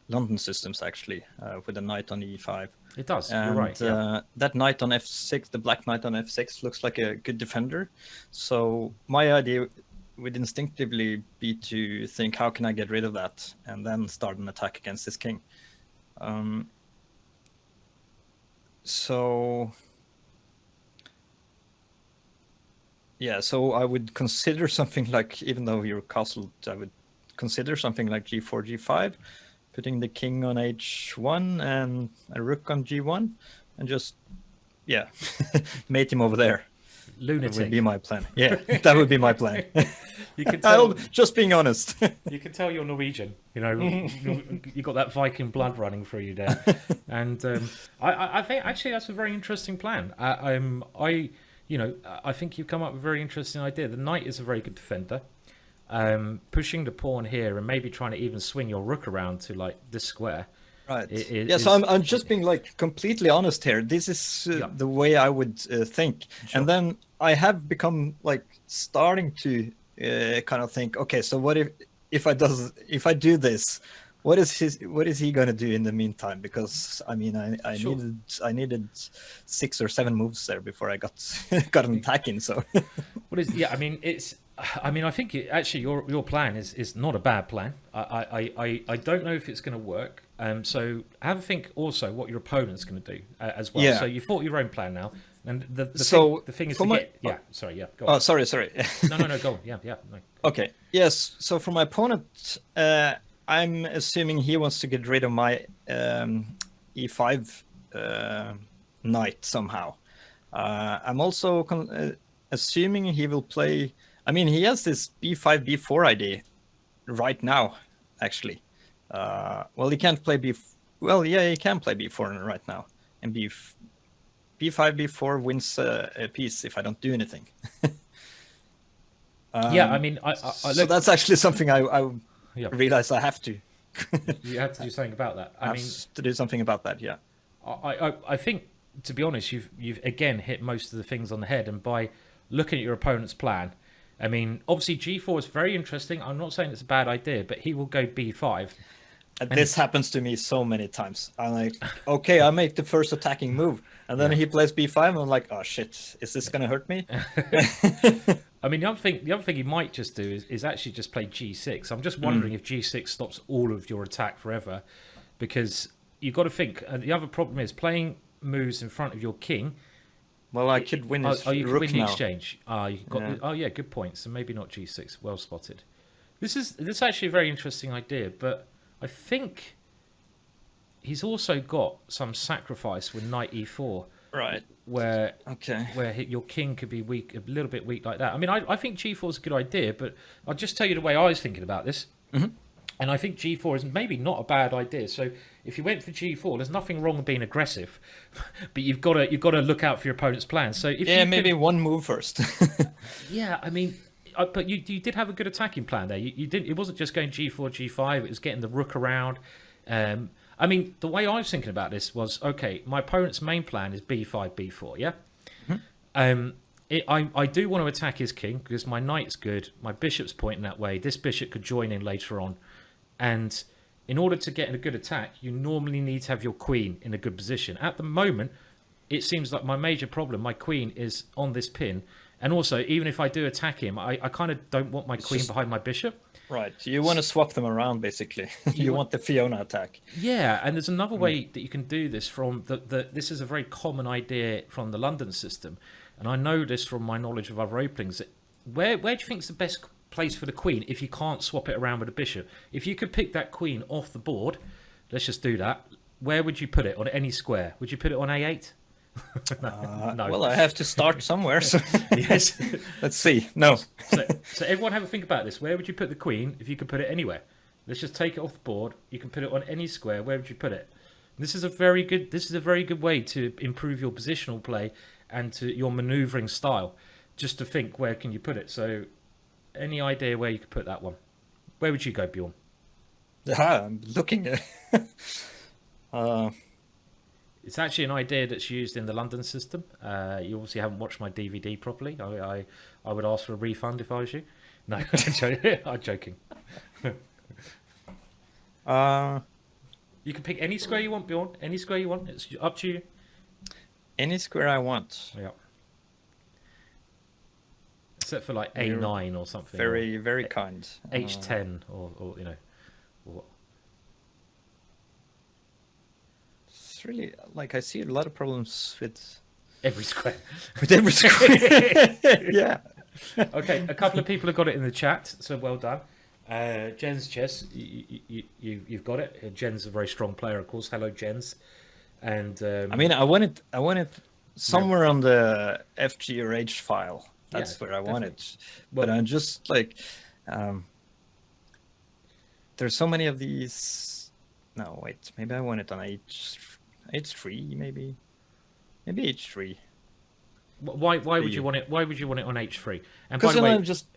London systems actually, with a knight on e5. It does. And You're right. Yeah. that knight on f6, the black knight on f6, looks like a good defender. So my idea would instinctively be to think, how can I get rid of that, and then start an attack against this king. So yeah, so I would consider something like, even though you're castled, I would consider something like g4, g5, putting the king on h1 and a rook on g1, and just, yeah, mate him over there. Lunatic. That would be my plan. Yeah, that would be my plan. You can tell. Just being honest. You can tell you're Norwegian. You know, you got that Viking blood running through you there. And I think actually that's a very interesting plan. I think you've come up with a very interesting idea. The knight is a very good defender. Pushing the pawn here and maybe trying to even swing your rook around to like this square. Right. So I'm just being like completely honest here. This is the way I would think. Sure. And then I have become like starting to kind of think, okay, so what if I do this, what is he going to do in the meantime? Because I mean, I needed 6 or 7 moves there before I got an attack in. So I think actually your plan is not a bad plan. I don't know if it's going to work. So have a think also what your opponent's going to do as well. Yeah. So you thought your own plan now, and the thing is to get. Yeah, sorry. Yeah. Go on. Oh, sorry. No. Go on. Yeah. No. Okay. Yes. So for my opponent, I'm assuming he wants to get rid of my e5 knight somehow. I'm also assuming he will play. I mean, he has this b5, b4 idea right now, actually. Well, he can't play Well, yeah, he can play b4 right now, and b5, b4 wins a piece if I don't do anything. I mean, so that's actually something I realize I have to. You have to do something about that. I mean, to do something about that. Yeah. I think, to be honest, you've again hit most of the things on the head, and by looking at your opponent's plan. I mean, obviously G4 is very interesting. I'm not saying it's a bad idea, but he will go B5. This happens to me so many times. I'm like, okay, I make the first attacking move, and then he plays B5, and I'm like, oh shit, is this gonna hurt me? I mean, the other thing he might just do is actually just play G6. I'm just wondering if G6 stops all of your attack forever, because you've got to think. The other problem is playing moves in front of your king. Well, I could win his you rook could win the now. exchange. Good point. So maybe not G6. Well spotted. This is actually a very interesting idea, but I think he's also got some sacrifice with knight e4. Right. Where your king could be weak, a little bit weak like that. I mean, I think G4 is a good idea, but I'll just tell you the way I was thinking about this. Mm-hmm. And I think G4 is maybe not a bad idea. So if you went for G4, there's nothing wrong with being aggressive, but you've got to look out for your opponent's plan. So if one move first. Yeah, I mean, but you did have a good attacking plan there. You didn't. It wasn't just going G4, G5. It was getting the rook around. I mean, the way I was thinking about this was, okay, my opponent's main plan is B5, B4. Yeah. Mm-hmm. I do want to attack his king because my knight's good. My bishop's pointing that way. This bishop could join in later on. And in order to get in a good attack, you normally need to have your queen in a good position. At the moment, it seems like my major problem, my queen is on this pin. And also, even if I do attack him, I kind of don't want my queen behind my bishop. Right. You want to swap them around, basically. You want the Fiona attack. Yeah, and there's another way that you can do this from this is a very common idea from the London system. And I know this from my knowledge of other openings. Where do you think is the best place for the queen if you can't swap it around with the bishop? If you could pick that queen off the board, let's just do that. Where would you put it on any square? Would you put it on A8? No. Well, I have to start somewhere. So yes. Let's see. No. So everyone have a think about this. Where would you put the queen if you could put it anywhere? Let's just take it off the board. You can put it on any square. Where would you put it? This is a very good way to improve your positional play and to your maneuvering style. Just to think, where can you put it? So any idea where you could put that one? Where would you go, Bjorn? I'm looking. It's actually an idea that's used in the London system. You obviously haven't watched my DVD properly. I would ask for a refund if I was you. No, I'm joking. You can pick any square you want, Bjorn. Any square you want. It's up to you. Any square I want. Yeah. Except for like A9 or something. Very, very kind. H10 or you know. Or... It's really like I see a lot of problems with every square. With every square. Yeah. Okay, a couple of people have got it in the chat, so well done. Jen's chess, you've got it. Jen's a very strong player, of course. Hello, Jens. And I mean, I want it somewhere on the FG or H file. That's where I want it. But I'm just like, there's so many of these. No, wait. Maybe I want it on H3. Maybe H3. Why would you want it? Why would you want it on H3? And because then I'm just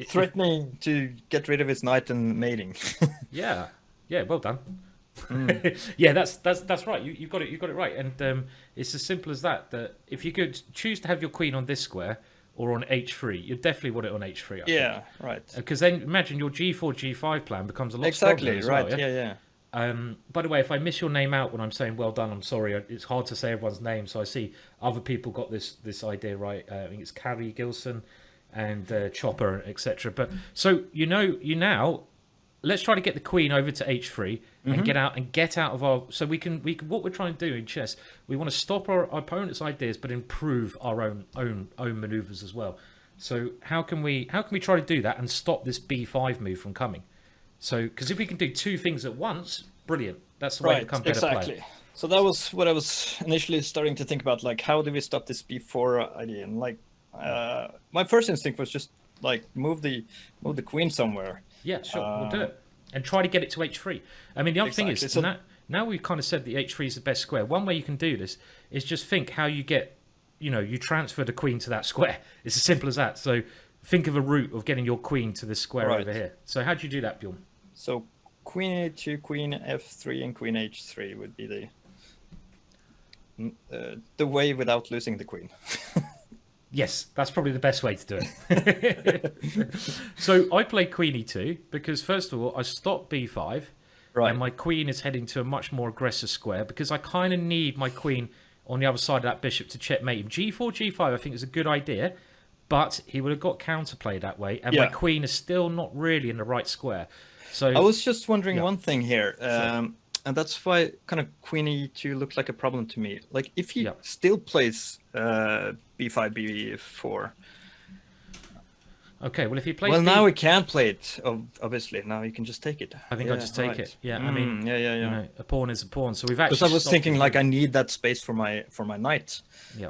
threatening to get rid of his knight and mating. Yeah, well done. Yeah, that's right. You got it right. And it's as simple as that. That if you could choose to have your queen on this square or on H3, you definitely want it on H3. I think. Right. Because then imagine your G4 G5 plan becomes a lot stronger as right. well, Yeah. By the way, if I miss your name out when I'm saying well done, I'm sorry. It's hard to say everyone's name, so I see other people got this idea right. I think it's Carrie Gilson and Chopper, etc. But so you now. Let's try to get the queen over to H3 and get out of our. So we can what we're trying to do in chess. We want to stop our opponent's ideas, but improve our own maneuvers as well. So how can we try to do that and stop this B5 move from coming? So, because if we can do two things at once, brilliant. That's the way to become better player. So that was what I was initially starting to think about. Like, how do we stop this B4 idea? And like, my first instinct was just like move the queen somewhere. Yeah, sure, we'll do it and try to get it to H3. I mean, the other thing is so, now we've kind of said the H3 is the best square. One way you can do this is just think how you get, you transfer the queen to that square. It's as simple as that. So think of a route of getting your queen to this square over here. So how do you do that, Bjorn? So queen A2, queen F3, and queen H3 would be the way without losing the queen. Yes, that's probably the best way to do it. So I play queen E2 because first of all, I stop B5 and my queen is heading to a much more aggressive square because I kind of need my queen on the other side of that bishop to checkmate him. G4, G5 I think is a good idea, but he would have got counterplay that way and my queen is still not really in the right square. So I was just wondering one thing here. And that's why kind of queen E2 looks like a problem to me. Like if he still plays B5, B4. Okay, well if he plays now he can play it, obviously. Now you can just take it. I think I'll just take it. Yeah, I mean, a pawn is a pawn. So we've actually because I was thinking like I need that space for my knight. Yeah.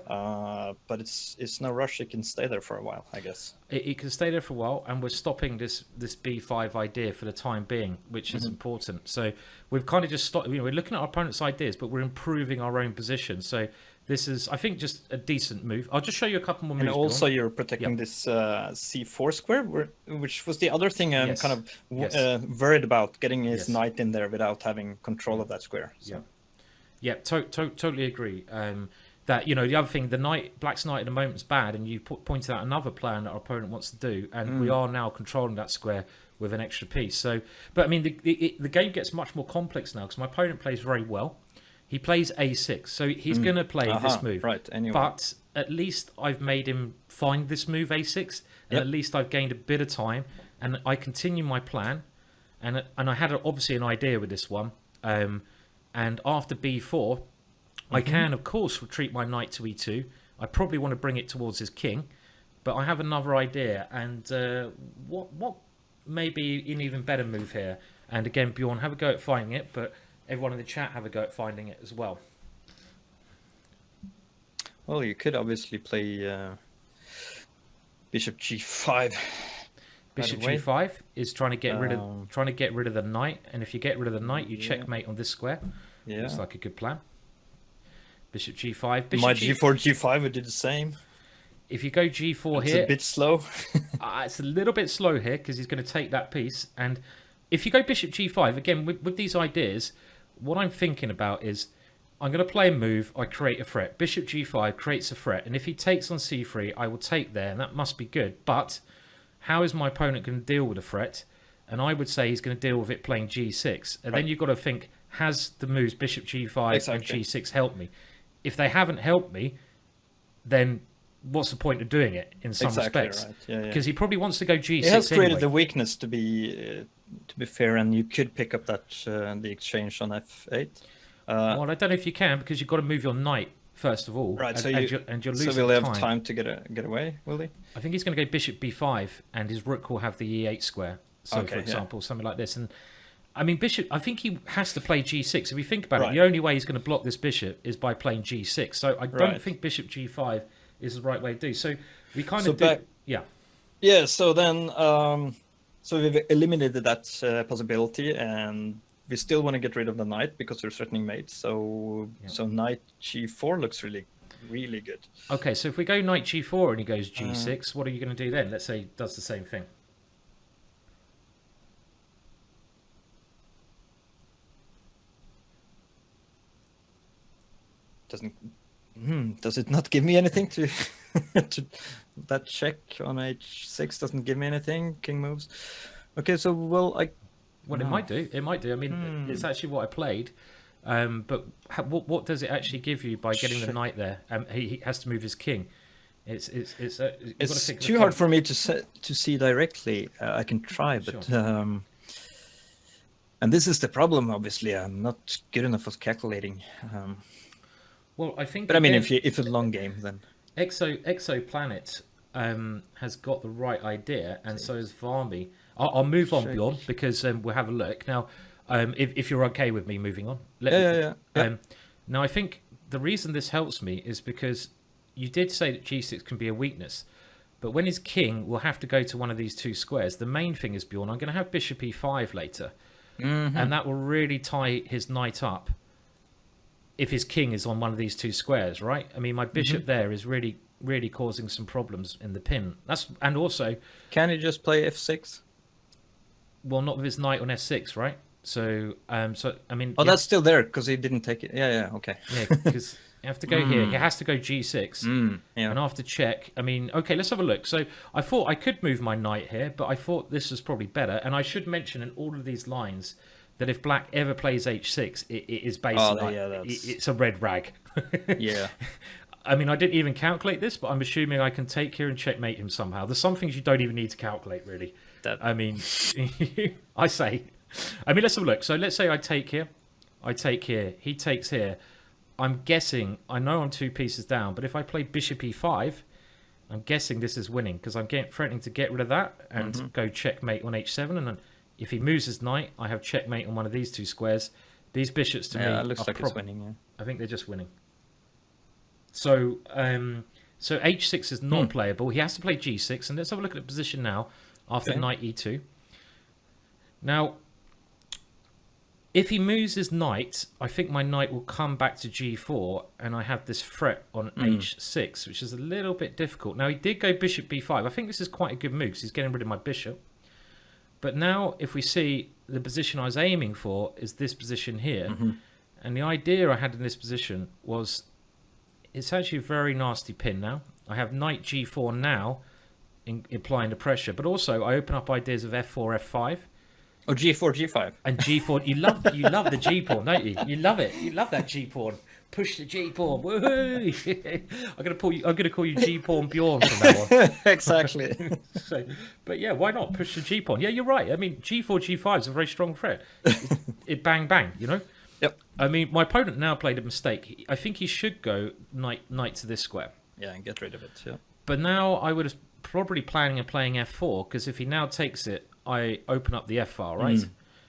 But it's no rush. It can stay there for a while, I guess. It can stay there for a while, and we're stopping this B5 idea for the time being, which is important. So we've kind of just stopped. We're looking at our opponent's ideas, but we're improving our own position. So this is, I think, just a decent move. I'll just show you a couple more moves. And also, you're protecting this C4 square, which was the other thing I'm kind of worried about, getting his knight in there without having control of that square. So. Yeah, totally agree. That the other thing, Black's knight at the moment is bad, and you pointed out another plan that our opponent wants to do, and we are now controlling that square with an extra piece. So, but I mean, the game gets much more complex now because my opponent plays very well. He plays A6, so he's going to play this move. Right. Anyway. But at least I've made him find this move A6, and at least I've gained a bit of time, and I continue my plan. And I had obviously an idea with this one. And after B4, I can of course retreat my knight to E2. I probably want to bring it towards his king, but I have another idea. And what may be an even better move here? And again, Bjorn, have a go at finding it, but everyone in the chat have a go at finding it as well. Well, you could obviously play Bishop G5. Bishop G5 is trying to get rid of the knight, and if you get rid of the knight, you checkmate on this square. Yeah, looks like a good plan. Bishop G5. My G4, G5 would do the same. If you go G4 here, it's a bit slow. It's a little bit slow here because he's going to take that piece. And if you go Bishop G5 again with these ideas, what I'm thinking about is I'm going to play a move. I create a threat. Bishop g5 creates a threat. And if he takes on c3, I will take there. And that must be good. But how is my opponent going to deal with a threat? And I would say he's going to deal with it playing g6. And then you've got to think, has the moves bishop g5 and g6 helped me? If they haven't helped me, then what's the point of doing it in some respects? Right. Because he probably wants to go g6 He has created anyway. the weakness to be fair, and you could pick up that the exchange on f8. Well, I don't know if you can, because you've got to move your knight first of all. Right, and you're losing so will he have time. time to get away, will he? I think he's going to go bishop b5, and his rook will have the e8 square. So, Okay, for example, something like this. And I mean, bishop, I think he has to play g6. If you think about it, the only way he's going to block this bishop is by playing g6. So I don't think bishop g5 is the right way to do. So we kind of do... Yeah, so then... so we've eliminated that possibility, and we still want to get rid of the knight because we're threatening mate. So knight g4 looks really, really good. Okay, so if we go knight g4 and he goes g6, what are you going to do then? Let's say he does the same thing. Does it not give me anything to... that check on h6 doesn't give me anything. King moves. Okay, so It might do. It might do. I mean, it's actually what I played. But what does it actually give you by getting the knight there? He has to move his king. It's too hard for me to see directly. I can try, but and this is the problem. Obviously, I'm not good enough at calculating. Well, I think. But I mean, if it's a long game, then Exoplanet has got the right idea, and so is Varmy. I'll move on, Bjorn, because we'll have a look now. If you're okay with me moving on, yeah. Now, I think the reason this helps me is because you did say that g6 can be a weakness, but when his king will have to go to one of these two squares. The main thing is, Bjorn, I'm going to have bishop e5 later, and that will really tie his knight up. If his king is on one of these two squares, right? I mean, my bishop there is really, really causing some problems in the pin. And also, can he just play f6? Well, not with his knight on s6, right? So I mean, that's still there because he didn't take it. Yeah, okay. Yeah, because you have to go here. He has to go g6, and after check. I mean, okay, let's have a look. So I thought I could move my knight here, but I thought this was probably better. And I should mention in all of these lines that if black ever plays h6, it is basically it's a red rag. Yeah. I mean, I didn't even calculate this, but I'm assuming I can take here and checkmate him somehow. There's some things you don't even need to calculate, really. I mean, let's have a look. So let's say I take here, he takes here. I'm guessing, I know I'm 2 pieces down, but if I play bishop e5, I'm guessing this is winning because I'm threatening to get rid of that and go checkmate on h7, and then if he moves his knight, I have checkmate on one of these two squares. These bishops to me it looks like it's winning. Yeah. I think they're just winning. So h6 is not playable. He has to play g6, and let's have a look at the position now after knight e2. Now, if he moves his knight, I think my knight will come back to g4, and I have this threat on h6, which is a little bit difficult. Now, he did go bishop b5. I think this is quite a good move because he's getting rid of my bishop. But now, if we see the position I was aiming for is this position here, and the idea I had in this position was it's actually a very nasty pin now. I have knight g4 now, applying the pressure, but also I open up ideas of f4, f5. Oh, g4, g5. And g4, you love the g pawn, don't you? You love it. You love that g pawn. Push the g pawn. Woohoo! I'm gonna call you g pawn Bjorn from now on. Exactly. But yeah, why not push the g pawn? Yeah, you're right. I mean, g4, g5 is a very strong threat. It bang bang, you know. Yep. I mean, my opponent now played a mistake. I think he should go knight to this square. Yeah, and get rid of it. Yeah. But now I would have probably planning on playing f4 because if he now takes it, I open up the f file, right?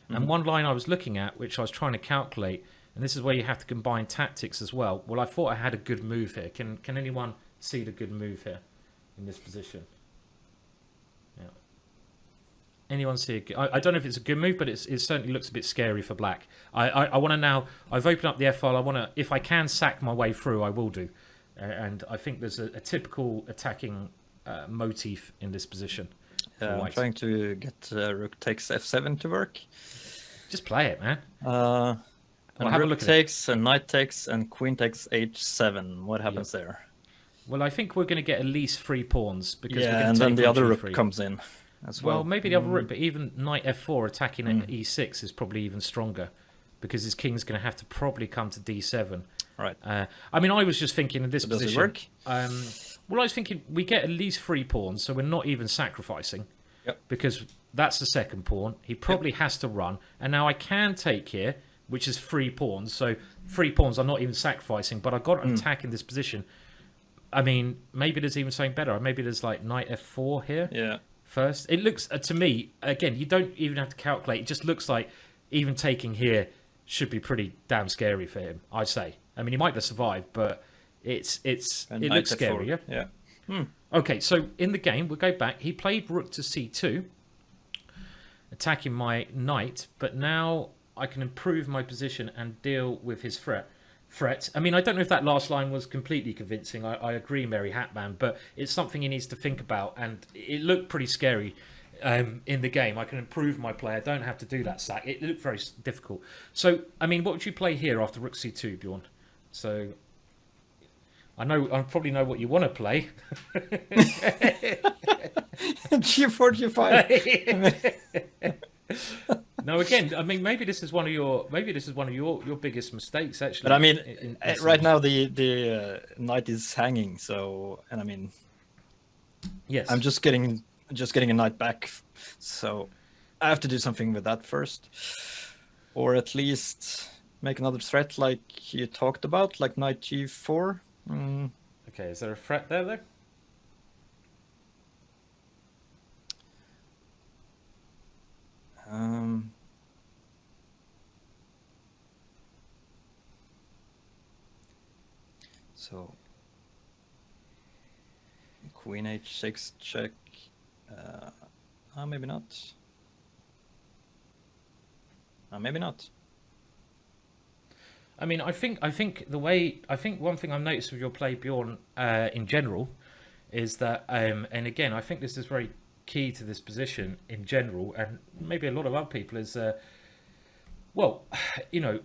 And one line I was looking at, which I was trying to calculate, and this is where you have to combine tactics as well. Well, I thought I had a good move here. Can anyone see the good move here in this position? Yeah. Anyone see I don't know if it's a good move, but it certainly looks a bit scary for black. I want to now. I've opened up the f file. I want to, if I can sack my way through, I will do. And I think there's a typical attacking motif in this position. I'm trying to get rook takes f7 to work. Just play it, man. And have a rook look at it. takes, and knight takes, and queen takes h7. What happens there? Well, I think we're going to get at least 3 pawns because we're Yeah, going and to then take the on other rook G3. comes in as well. Well, maybe the other rook, but even knight f4 attacking at e6 is probably even stronger because his king's going to have to probably come to d7. Right. I mean, I was just thinking in this Does it position. work? Well, I was thinking we get at least 3 pawns, so we're not even sacrificing. Yep. Because that's the second pawn. He probably has to run, and now I can take here, which is 3 pawns. So 3 pawns, I'm not even sacrificing, but I've got an attack in this position. I mean, maybe there's even something better. Maybe there's like knight f4 here. Yeah. First, it looks to me again. You don't even have to calculate. It just looks like even taking here should be pretty damn scary for him. I'd say. I mean, he might have survived, but it looks scary. Yeah. Yeah. Okay, so in the game, we'll go back. He played rook to c2, attacking my knight, but now I can improve my position and deal with his threat. I mean, I don't know if that last line was completely convincing. I agree, Mary Hatman, but it's something he needs to think about, and it looked pretty scary in the game. I can improve my play. I don't have to do that sack. It looked very difficult. So, I mean, what would you play here after rook c2, Bjorn? So, I probably know what you want to play. G4, G5. No, again, I mean, maybe this is one of your biggest mistakes, actually. But I mean, right now the knight is hanging, so, and I mean, yes, I'm just getting a knight back, so I have to do something with that first, or at least make another threat like you talked about, like knight G4. Okay, is there a threat there though? So queen h6 check. Maybe not. Maybe not. I mean, I think one thing I've noticed with your play, Bjorn, in general, is that, and again, I think this is very key to this position in general, and maybe a lot of other people is, well, you know,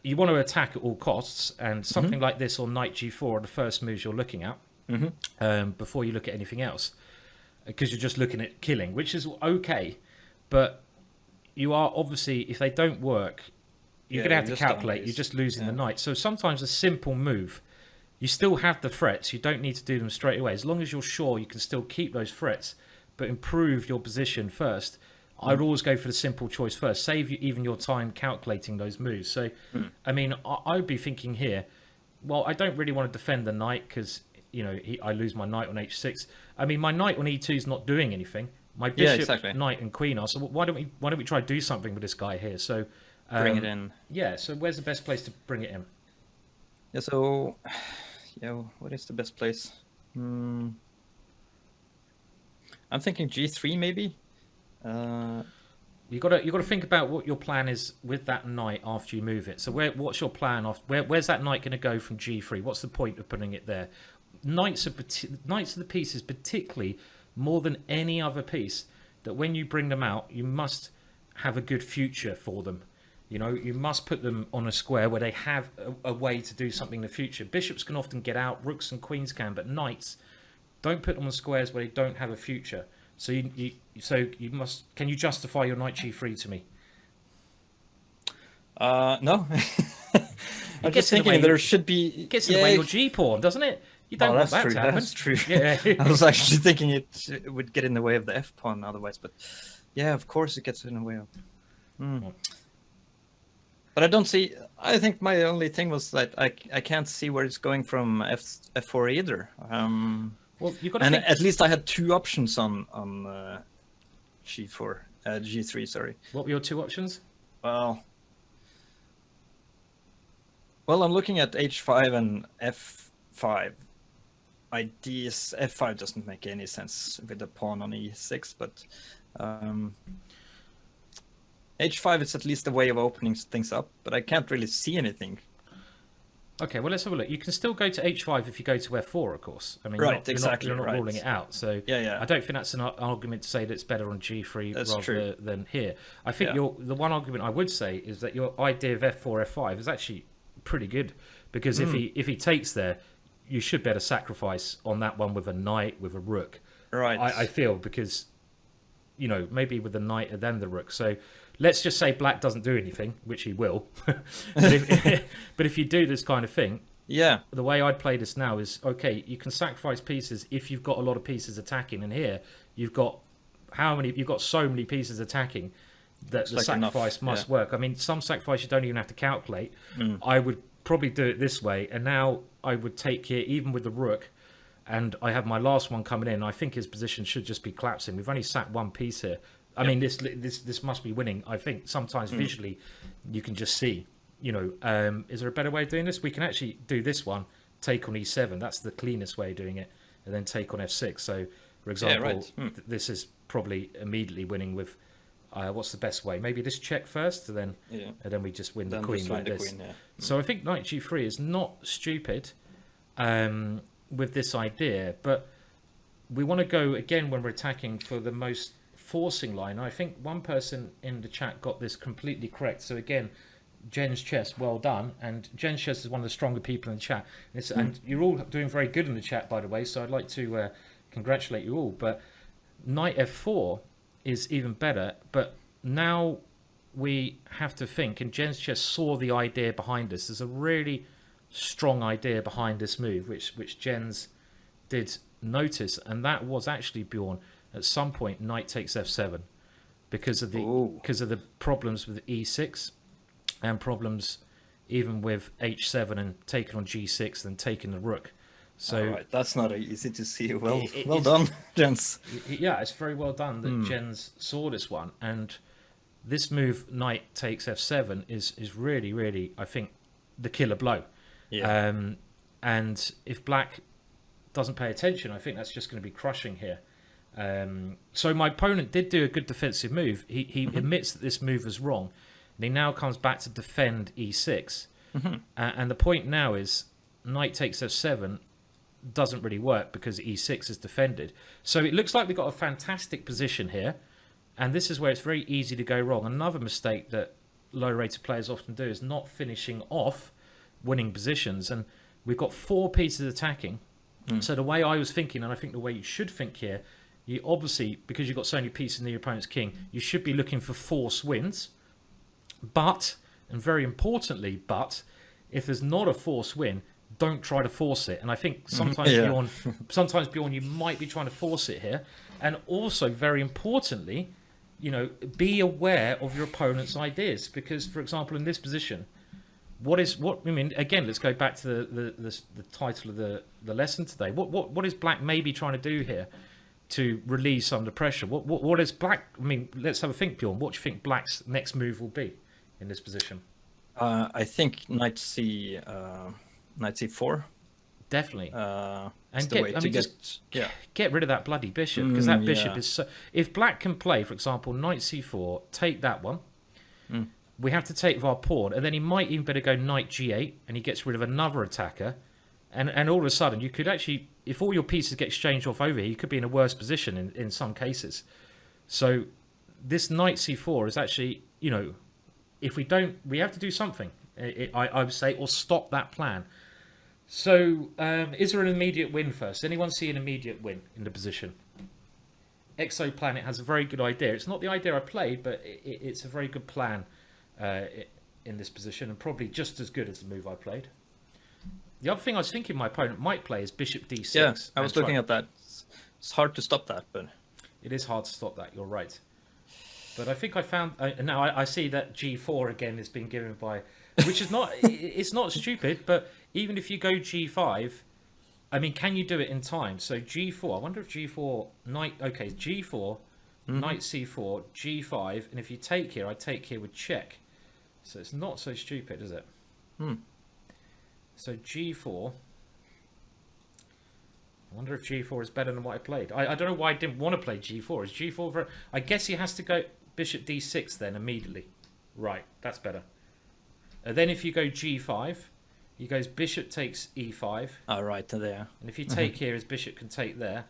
you want to attack at all costs, and something like this or knight g4 are the first moves you're looking at before you look at anything else, because you're just looking at killing, which is okay, but you are obviously, if they don't work, you're going to have to calculate. You're just losing the knight. So sometimes a simple move, you still have the threats. You don't need to do them straight away. As long as you're sure you can still keep those threats, but improve your position first. I'd always go for the simple choice first. Save you even your time calculating those moves. So, I mean, I would be thinking here, well, I don't really want to defend the knight because, you know, I lose my knight on h6. I mean, my knight on e2 is not doing anything. My bishop, knight, and queen are. So why don't we try to do something with this guy here? So bring it in. Yeah. So where's the best place to bring it in? Yeah. So, yeah. What is the best place? I'm thinking g3 maybe. You got to think about what your plan is with that knight after you move it. So what's your plan where's that knight going to go from g3? What's the point of putting it there? Knights are the pieces, particularly more than any other piece, that when you bring them out, you must have a good future for them. You know, you must put them on a square where they have a way to do something in the future. Bishops can often get out, rooks and queens can, but knights, don't put them on squares where they don't have a future. So you must. Can you justify your knight g3 to me? No. I'm just thinking there should be. It gets in the way of your g pawn, doesn't it? You don't want that to happen. That's true. Yeah. I was actually thinking it would get in the way of the f pawn otherwise, but yeah, of course it gets in the way of. But I don't see. I think my only thing was that I can't see where it's going from f4 either. Well, you got to and think... at least I had 2 options on g4, g3. Sorry. What were your 2 options? Well, I'm looking at h5 and f5. Ideas f5 doesn't make any sense with the pawn on e6, but h5 is at least a way of opening things up. But I can't really see anything. Okay, well, let's have a look. You can still go to h5 if you go to f4, of course. I mean, Right, exactly, you're not right. ruling it out. So Yeah. I don't think that's an argument to say that it's better on g3 That's rather true. than here. I think Yeah. the one argument I would say is that your idea of f4, f5 is actually pretty good, because if he takes there, you should be able to sacrifice on that one with a knight, with a rook. Right. I feel, because maybe with the knight and then the rook. So let's just say black doesn't do anything, which he will. but if you do this kind of thing, Yeah. the way I'd play this now is, okay, you can sacrifice pieces if you've got a lot of pieces attacking, and here you've got you've got so many pieces attacking that the sacrifice must work. I mean, some sacrifice you don't even have to calculate. I would probably do it this way, and now I would take here even with the rook, and I have my last one coming in. I think his position should just be collapsing. We've only sacked one piece here. I mean, this must be winning. I think sometimes visually you can just see. Is there a better way of doing this? We can actually do this one, take on e7. That's the cleanest way of doing it, and then take on f6. So, for example, this is probably immediately winning with. What's the best way? Maybe this check first, and then we just win the queen like this. So I think knight g3 is not stupid with this idea, but we want to go again when we're attacking for the most forcing line. I think one person in the chat got this completely correct. So again, Jen's chess, well done. And Jen's chess is one of the stronger people in the chat. And you're all doing very good in the chat, by the way. So I'd like to congratulate you all. But knight f4 is even better. But now we have to think, and Jen's chess saw the idea behind this. There's a really strong idea behind this move, which Jen's did notice, and that was actually, Bjorn, at some point knight takes f7 because of the problems with e6 and problems even with h7 and taking on g6 and taking the rook. So right. That's not easy to see. Well done, Jens. Yeah, it's very well done that Jens saw this one, and this move knight takes f7 is really, really, I think, the killer blow. Yeah. And if black doesn't pay attention, I think that's just going to be crushing here. So my opponent did do a good defensive move. He admits that this move is wrong, and he now comes back to defend e6. And the point now is knight takes f7 doesn't really work because e6 is defended. So it looks like we've got a fantastic position here, and this is where it's very easy to go wrong. Another mistake that low-rated players often do is not finishing off winning positions, and we've got 4 pieces attacking. So the way I was thinking, and I think the way you should think here, you obviously, because you've got so many pieces in your opponent's king, you should be looking for force wins. But, and very importantly, if there's not a force win, don't try to force it. And I think sometimes Bjorn, you might be trying to force it here. And also, very importantly, be aware of your opponent's ideas, because, for example, in this position, again, let's go back to the title of the lesson today. What is black maybe trying to do here to relieve some of the pressure? What is black? I mean, let's have a think, Bjorn. What do you think black's next move will be in this position? I think knight c4. Definitely. And get rid of that bloody bishop, because that bishop is so. If black can play, for example, knight c4, take that one. We have to take with our pawn, and then he might even better go knight g8, and he gets rid of another attacker, and all of a sudden you could actually, if all your pieces get exchanged off over here, you could be in a worse position in some cases. So this knight c4 is actually, if we don't, we have to do something. I would say, or stop that plan. So is there an immediate win first? Anyone see an immediate win in the position? Exoplanet has a very good idea. It's not the idea I played, but it's a very good plan in this position, and probably just as good as the move I played. The other thing I was thinking my opponent might play is bishop d6. Yeah, I was looking at that. It's hard to stop that, but it is hard to stop that. You're right. But I think I found now I see that g4 again is being given by, which is not it's not stupid, but even if you go g5, I mean, can you do it in time? So g4. I wonder if g4 knight. Okay, g4, knight c4, g5, and if you take here, I take here with check. So it's not so stupid, is it? So g4. I wonder if g4 is better than what I played. I don't know why I didn't want to play g4. Is g4 very... I guess he has to go bishop d6 then immediately. Right, that's better. Then if you go g5, He goes bishop takes e5. Oh, right there. And if you take here, his bishop can take there.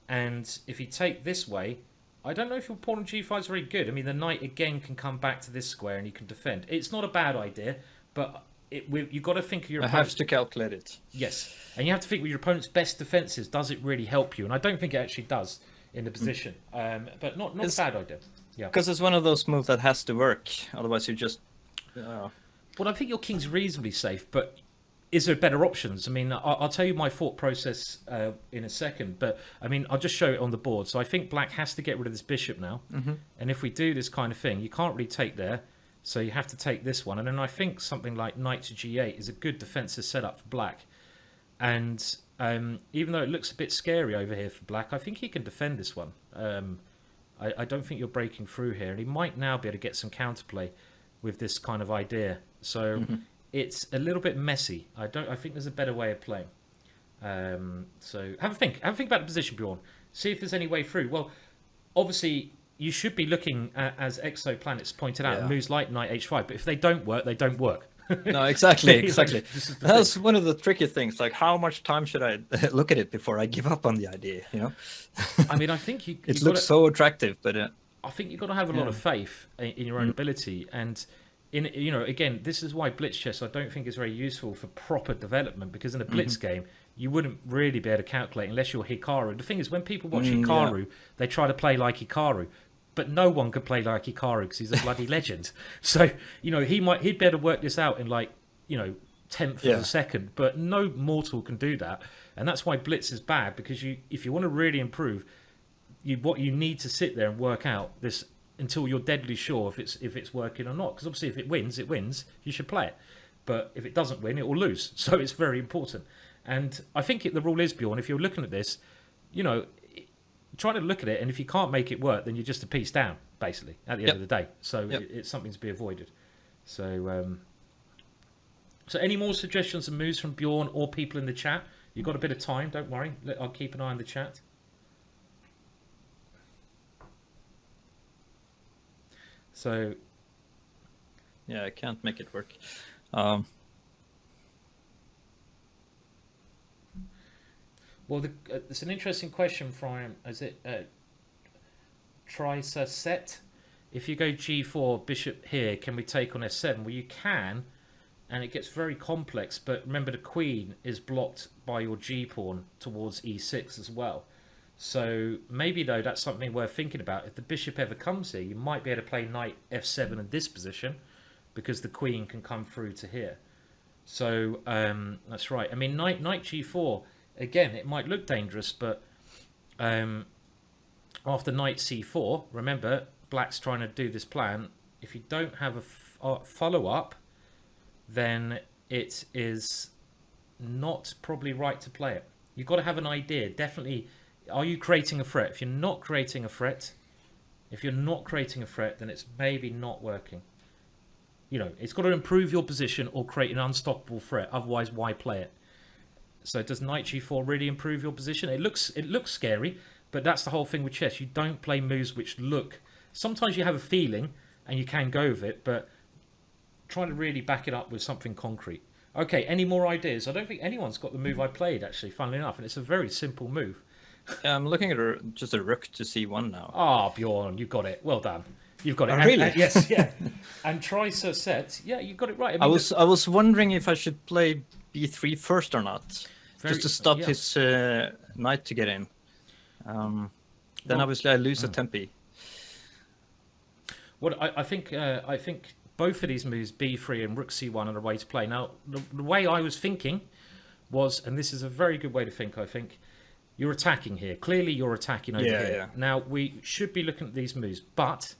And if you take this way, I don't know if your pawn on g5 is very good. I mean, the knight again can come back to this square and you can defend. It's not a bad idea, but you've got to think of your opponent. I have to calculate it. Yes, and you have to think with your opponent's best defenses. Does it really help you? And I don't think it actually does in the position. But not a bad idea. Yeah, because it's one of those moves that has to work. Otherwise, you just. Well, I think your king's reasonably safe, but is there better options? I mean, I'll tell you my thought process in a second, but I mean, I'll just show it on the board. So I think black has to get rid of this bishop now. And if we do this kind of thing, you can't really take there. So you have to take this one. And then I think something like knight to g8 is a good defensive setup for black. And even though it looks a bit scary over here for black, I think he can defend this one. I don't think you're breaking through here. And he might now be able to get some counterplay with this kind of idea. So it's a little bit messy. I think there's a better way of playing. So have a think about the position, Bjorn. See if there's any way through. Well, obviously you should be looking at, as Exoplanets pointed out, moves like knight h5. But if they don't work, they don't work. No, exactly. That's one of the tricky things. Like, how much time should I look at it before I give up on the idea? You know. I mean, I think it looks so attractive, but I think you've got to have a lot of faith in your own ability. And again, this is why blitz chess I don't think is very useful for proper development, because in a blitz game you wouldn't really be able to calculate unless you're Hikaru. The thing is, when people watch Hikaru, they try to play like Hikaru. But no one could play like Hikaru because he's a bloody legend. So, he'd better work this out in tenth of a second. But no mortal can do that. And that's why blitz is bad, because if you want to really improve, what you need to sit there and work out this until you're deadly sure if it's working or not. Because obviously if it wins, you should play it. But if it doesn't win, it will lose. So it's very important. And I think the rule is, Bjorn, if you're looking at this, try to look at it, and if you can't make it work, then you're just a piece down, basically, at the end of the day. So it's something to be avoided. So any more suggestions and moves from Bjorn or people in the chat? You've got a bit of time, don't worry. I'll keep an eye on the chat. So... yeah, I can't make it work. Well, it's an interesting question from, is it Trisa Set? If you go g4, bishop here, can we take on s7? Well, you can, and it gets very complex, but remember the queen is blocked by your g-pawn towards e6 as well. So maybe, though, that's something worth thinking about. If the bishop ever comes here, you might be able to play knight f7 in this position, because the queen can come through to here. So that's right. I mean, knight g4... again, it might look dangerous, but after knight c4, remember, black's trying to do this plan. If you don't have a follow-up, then it is not probably right to play it. You've got to have an idea. Definitely, are you creating a threat? If you're not creating a threat, then it's maybe not working. It's got to improve your position or create an unstoppable threat. Otherwise, why play it? So does knight g4 really improve your position? It looks scary, but that's the whole thing with chess. You don't play moves which look... sometimes you have a feeling and you can go with it, but try to really back it up with something concrete. Okay, any more ideas? I don't think anyone's got the move I played, actually, funnily enough, and it's a very simple move. I'm looking at just a rook to c1 now. Ah, Bjorn, you got it. Well done. You've got it. Oh, really? Yes, yeah. And Trisa Set, yeah, you got it right. I was wondering if I should play b3 first or not, just to stop his knight to get in. Then obviously I lose a tempi. Well, I think both of these moves, b3 and rook c1, are the way to play. Now, the way I was thinking was, and this is a very good way to think, I think, you're attacking here. Clearly, you're attacking over here. Yeah. Now, we should be looking at these moves, but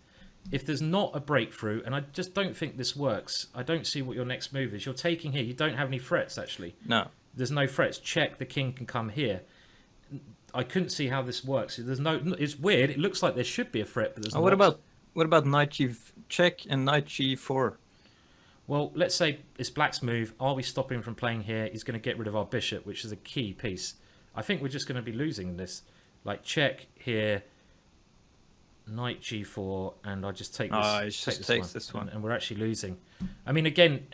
if there's not a breakthrough, and I just don't think this works, I don't see what your next move is. You're taking here. You don't have any threats, actually. No. There's no threats. Check, the king can come here. I couldn't see how this works. There's no. It's weird. It looks like there should be a threat, but there's not. What about knight g check and knight g4? Well, let's say it's black's move. Are we stopping him from playing here? He's going to get rid of our bishop, which is a key piece. I think we're just going to be losing this. Like, check here, knight g4, and I just take this. He just takes this one. And we're actually losing. I mean, again,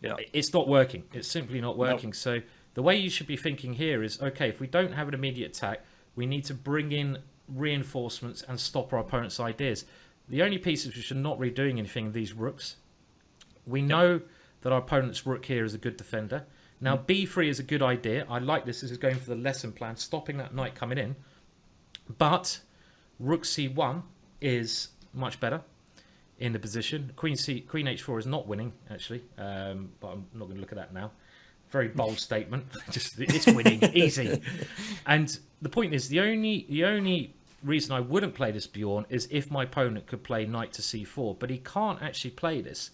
Yeah. It's not working. It's simply not working. So the way you should be thinking here is, okay, if we don't have an immediate attack, we need to bring in reinforcements and stop our opponent's ideas. The only pieces which are not really doing anything are these rooks. We know that our opponent's rook here is a good defender. Now, b3 is a good idea. I like this. This is going for the lesson plan, stopping that knight coming in. But rook c1 is much better in the position. Queen h4 is not winning, actually, but I'm not going to look at that now. Very bold statement. Just it's winning, easy. And the point is, the only reason I wouldn't play this, Bjorn, is if my opponent could play knight to c4, but he can't actually play this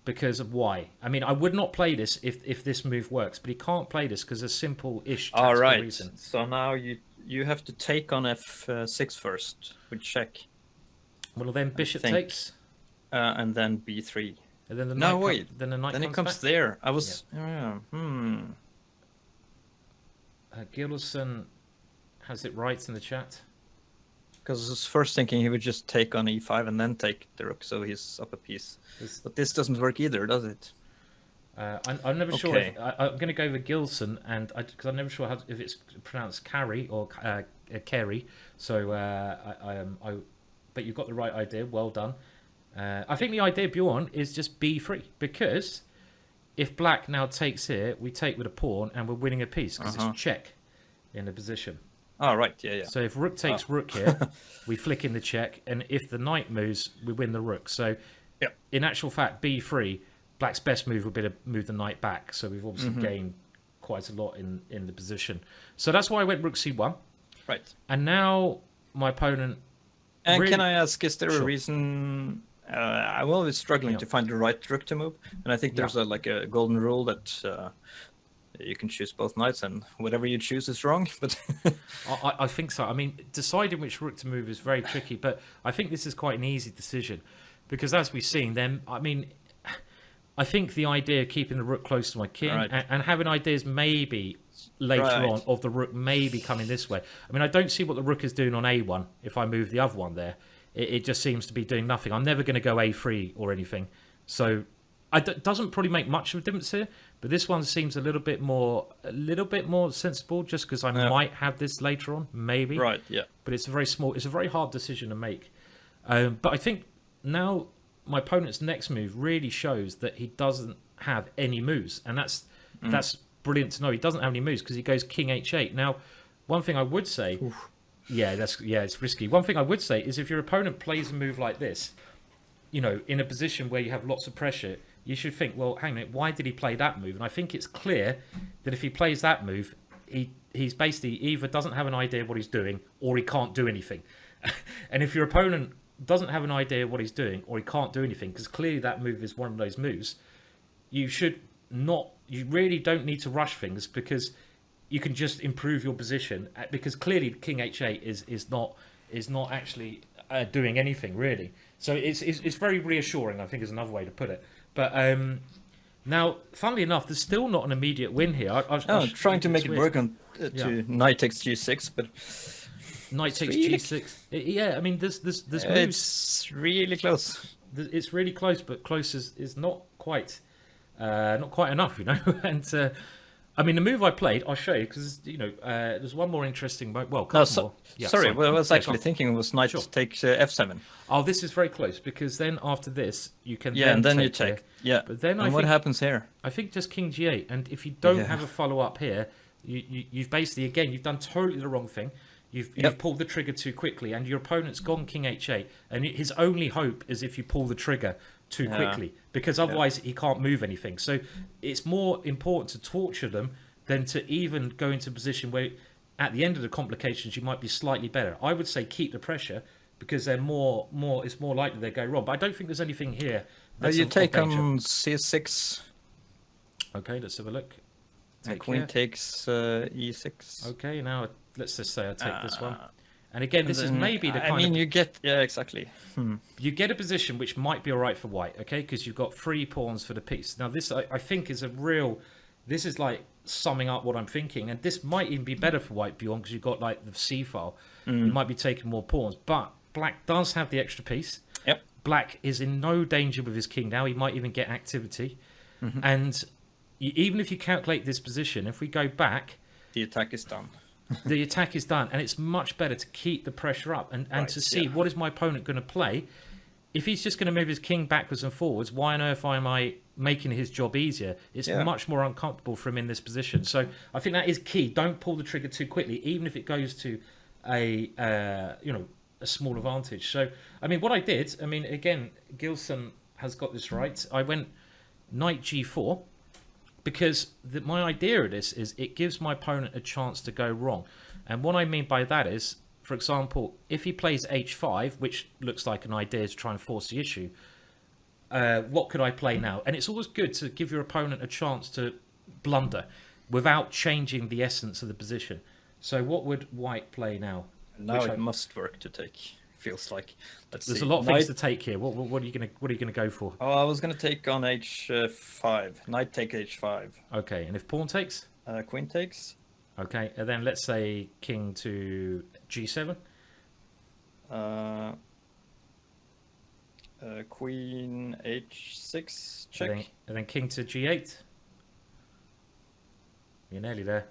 because of why. I mean, I would not play this if this move works, but he can't play this because of a simple-ish tactical reason. So now you have to take on f6 first with check. Well, then bishop takes, and then b3. And then the knight then it comes back. there. I was Gilson has it right in the chat. Because I was first thinking he would just take on e5 and then take the rook, so he's up a piece. But this doesn't work either, does it? I'm never sure. I'm going to go with Gilson, and because I'm never sure if it's pronounced carry or Kerry. So but you've got the right idea. Well done. I think the idea, Bjorn, is just b3, because if black now takes here, we take with a pawn and we're winning a piece because it's check in the position. Oh, right, yeah. So if rook takes rook here, we flick in the check, and if the knight moves, we win the rook. So in actual fact, b3, black's best move would be to move the knight back. So we've obviously gained quite a lot in the position. So that's why I went rook c1. Right. And now my opponent... And can I ask, is there a reason... I'm always struggling to find the right rook to move, and I think there's a golden rule that you can choose both knights, and whatever you choose is wrong. But I think so. I mean, deciding which rook to move is very tricky, but I think this is quite an easy decision, because as we've seen, then I think the idea of keeping the rook close to my king and having ideas maybe later on of the rook maybe coming this way. I mean, I don't see what the rook is doing on a1 if I move the other one there. It just seems to be doing nothing. I'm never going to go a3 or anything. So it doesn't probably make much of a difference here. But this one seems a little bit more sensible, just because I might have this later on, maybe. Right, yeah. But it's a very hard decision to make. But I think now my opponent's next move really shows that he doesn't have any moves. And that's brilliant to know. He doesn't have any moves because he goes king h8. Now, one thing I would say... Oof. It's risky. One thing I would say is if your opponent plays a move like this, in a position where you have lots of pressure, you should think, well, hang on a minute, why did he play that move? And I think it's clear that if he plays that move, he's basically either doesn't have an idea what he's doing or he can't do anything. And if your opponent doesn't have an idea what he's doing or he can't do anything, because clearly that move is one of those moves, you really don't need to rush things, because you can just improve your position, because clearly king h8 is not actually doing anything really. So it's very reassuring, I think, is another way to put it. But now, funnily enough, there's still not an immediate win here. I'm trying to make it work on to knight takes g6, but knight takes g6. I mean, there's moves. It's really close. It's really close, but close is not quite enough, and. I mean, the move I played, I'll show you, because, there's one more interesting... more. Sorry, what I was actually thinking was knight takes f7. Oh, this is very close, because then after this, you can and then you take. Yeah, but then what happens here? I think just king g8, and if you don't have a follow-up here, you've basically, again, you've done totally the wrong thing. You've pulled the trigger too quickly, and your opponent's gone king h8, and his only hope is if you pull the trigger too quickly, because otherwise he can't move anything. So it's more important to torture them than to even go into a position where at the end of the complications you might be slightly better. I would say keep the pressure, because they're it's more likely they go wrong. But I don't think there's anything here. You take on c6. Okay, let's have a look. Queen takes e6. Okay, now let's just say I take this one. And again, this is maybe the kind of... you get... Yeah, exactly. You get a position which might be all right for white, okay? Because you've got 3 pawns for the piece. Now, this, I think, is a real... This is, like, summing up what I'm thinking. And this might even be better for white, Bjorn, because you've got, like, the C file. You might be taking more pawns. But black does have the extra piece. Yep. Black is in no danger with his king now. He might even get activity. And even if you calculate this position, if we go back, the attack is done. the attack is done, and it's much better to keep the pressure up and to see what is my opponent going to play. If he's just going to move his king backwards and forwards, why on earth am I making his job easier? It's much more uncomfortable for him in this position. So I think that is key. Don't pull the trigger too quickly, even if it goes to a small advantage. So I mean, what I did, I mean, again, Gilson has got this right. I went knight g4 because my idea of this is it gives my opponent a chance to go wrong. And what I mean by that is, for example, if he plays h5, which looks like an idea to try and force the issue, what could I play now? And it's always good to give your opponent a chance to blunder without changing the essence of the position. So what would white play now? Now it must work to take. Feels like. There's a lot of things to take here. What are you gonna go for? Oh, I was gonna take on h5. Knight take h5. Okay, and if pawn takes? Queen takes. Okay, and then let's say king to g7. Queen h6 check. And then king to g8. You're nearly there.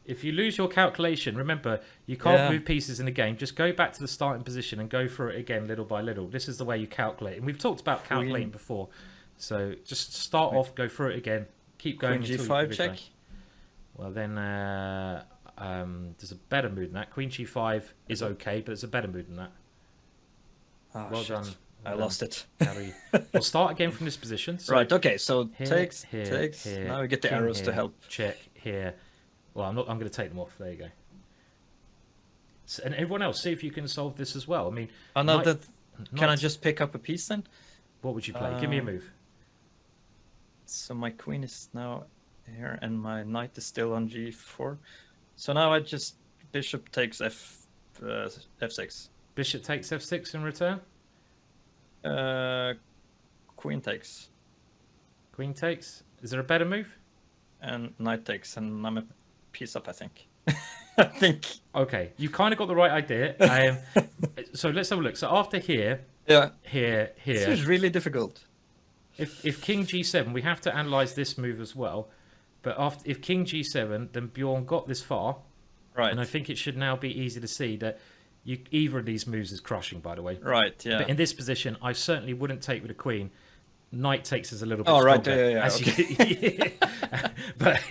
If you lose your calculation, remember, you can't move pieces in the game. Just go back to the starting position and go for it again little by little. This is the way you calculate. And we've talked about calculating before. So just start off, go through it again. Keep going. Queen g5 check. Well, then there's a better move than that. Queen g5 is okay, but it's a better move than that. Oh, well shit. done. I lost it. We'll start again from this position. So right, okay, so here, takes. Here, now we get the arrows here, to help. Check here. Well, I'm going to take them off. There you go. So, and everyone else, see if you can solve this as well. I mean, can I just pick up a piece then? What would you play? Give me a move. So my queen is now here, and my knight is still on g4. So now I just bishop takes f6. Bishop takes f6 in return. Queen takes. Queen takes. Is there a better move? And knight takes, and I'm a piece up, I think. I think. Okay, you kind of got the right idea. So let's have a look. So after here, here. This is really difficult. If king g7, we have to analyze this move as well. But if king g7, then Bjorn got this far. Right. And I think it should now be easy to see that either of these moves is crushing, by the way. Right, yeah. But in this position, I certainly wouldn't take with a queen. Knight takes us a little bit stronger. Okay. But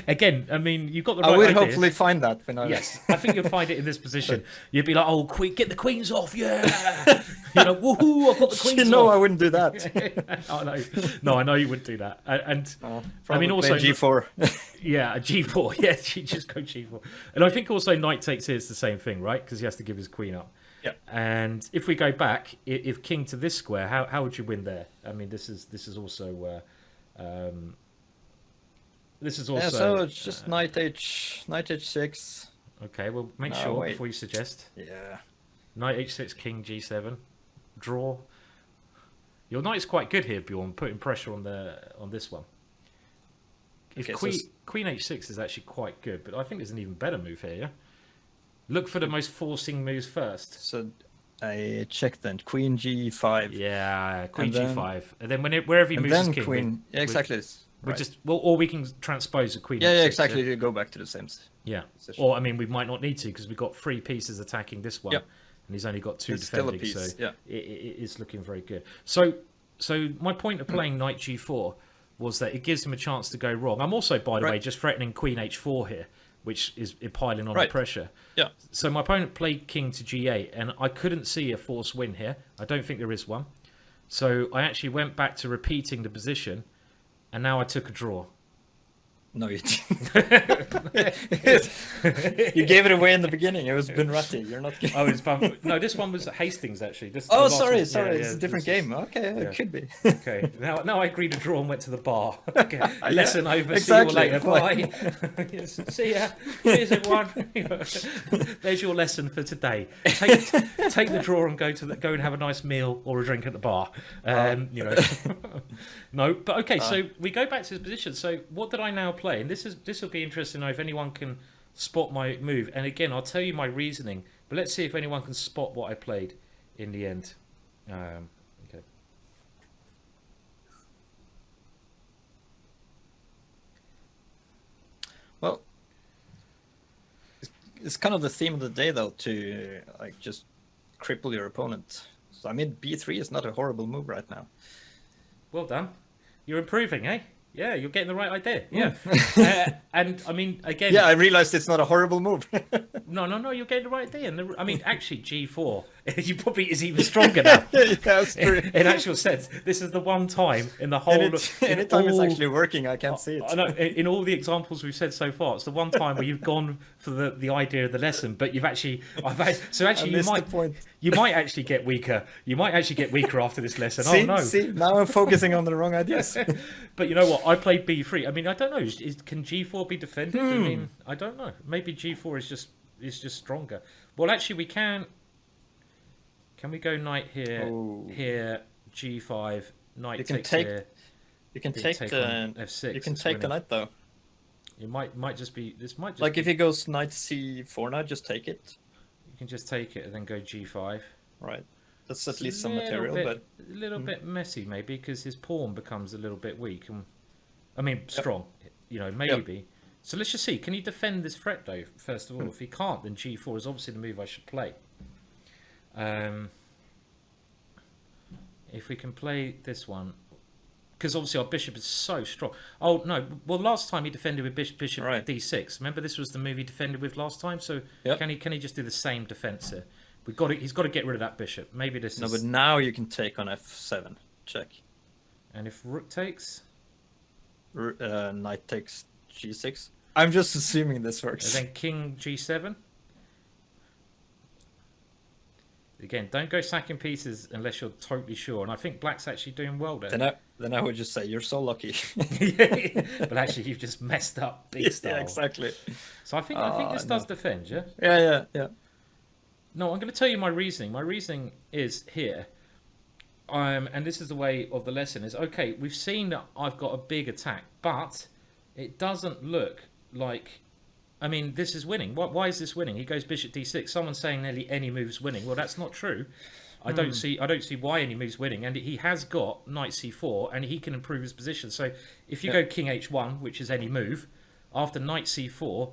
again, I mean, you've got the right I would idea. hopefully find that. Yes, I think you'll find it in this position. You'd be like, oh, queen, get the queens off, yeah. Woohoo, I've got the queens off. I wouldn't do that. I know. No, I know you wouldn't do that. And I mean, also G4. Yeah, a G4. Yeah, you just go G4. And I think also knight takes here is the same thing, right? Because he has to give his queen up. Yeah. And if we go back, if king to this square, how would you win there? I mean, this is also Yeah, so it's just knight h6. Okay, well, make sure before you suggest. Yeah. Knight h6, king g7, draw. Your knight's quite good here, Bjorn, putting pressure on this one. If queen h6 is actually quite good, but I think there's an even better move here. Yeah. Look for the most forcing moves first. So I check then. Queen g5. Yeah, queen g5, and then wherever he moves his king, queen. Yeah, exactly. Or we can transpose a queen. Yeah, exactly. You go back to the same. Yeah. Position. Or I mean, we might not need to because we've got 3 pieces attacking this one, and he's only got 2 defending. Still a piece. So it is looking very good. So my point of playing knight g4 was that it gives him a chance to go wrong. I'm also, by the way, just threatening queen h4 here, which is piling on the pressure. Yeah. So my opponent played king to g8, and I couldn't see a forced win here. I don't think there is one. So I actually went back to repeating the position, and now I took a draw. No, you didn't. You gave it away in the beginning. It was Bunratti. You're not. No, this one was Hastings actually. Sorry. It's a different game. Okay, it could be. Okay, now I agreed to draw and went to the bar. Okay, lesson over. Exactly. See you later. Bye. Yes, see ya. Cheers, everyone. There's your lesson for today. Take the draw and go and have a nice meal or a drink at the bar. No, but okay. So we go back to the position. So what did I now play? And this will be interesting to know if anyone can spot my move. And again, I'll tell you my reasoning, but let's see if anyone can spot what I played in the end. Okay. it's kind of the theme of the day, though, to like just cripple your opponent. So I mean, b3 is not a horrible move right now. Well done. You're improving, eh? Yeah, you're getting the right idea. Yeah. And I mean, again. Yeah, I realized it's not a horrible move. No, you're getting the right idea. And I mean, actually, G4, you probably is even stronger now. Yeah, that's true. In actual sense, this is the one time in the whole. Anytime it's actually working, I can't see it. I know. In all the examples we've said so far, it's the one time where you've gone for the idea of the lesson, but you've actually. So actually, you might actually get weaker. You might actually get weaker after this lesson. See, oh no! See, now I'm focusing on the wrong ideas. But you know what? I played B3. I mean, I don't know. Can G4 be defended? I mean, I don't know. Maybe G4 is just stronger. Well, actually, we can. Can we go knight here? Ooh. Here, G5. Knight takes take, here. You can take the F6. You can take the knight though. It might just be. This might just like be, if he goes knight c4 now, just take it. You can just take it and then go G5. Right. That's at least some material, but a little bit messy maybe because his pawn becomes a little bit weak. And I mean, strong. You know, maybe. Yep. So let's just see. Can he defend this threat though? First of all, if he can't, then G4 is obviously the move I should play. If we can play this one, because obviously our bishop is so strong. Oh no! Well, last time he defended with bishop d6. Remember, this was the move he defended with last time. So can he just do the same defense here? He's got to get rid of that bishop. Maybe this. No, but now you can take on f7. Check. And if rook takes, knight takes g6. I'm just assuming this works. And then king g7. Again, don't go sacking pieces unless you're totally sure. And I think black's actually doing well there. Then I would just say you're so lucky. But actually, you've just messed up big style. Yeah, exactly. So I think this does defend, yeah. Yeah. No, I'm going to tell you my reasoning. My reasoning is here. And this is the way of the lesson is, okay, we've seen that I've got a big attack, but it doesn't look like, I mean, this is winning. Why is this winning? He goes bishop d6. Someone's saying nearly any move's winning. Well, that's not true. I don't see why any move's winning. And he has got knight c4, and he can improve his position. So if you go king h1, which is any move, after knight c4,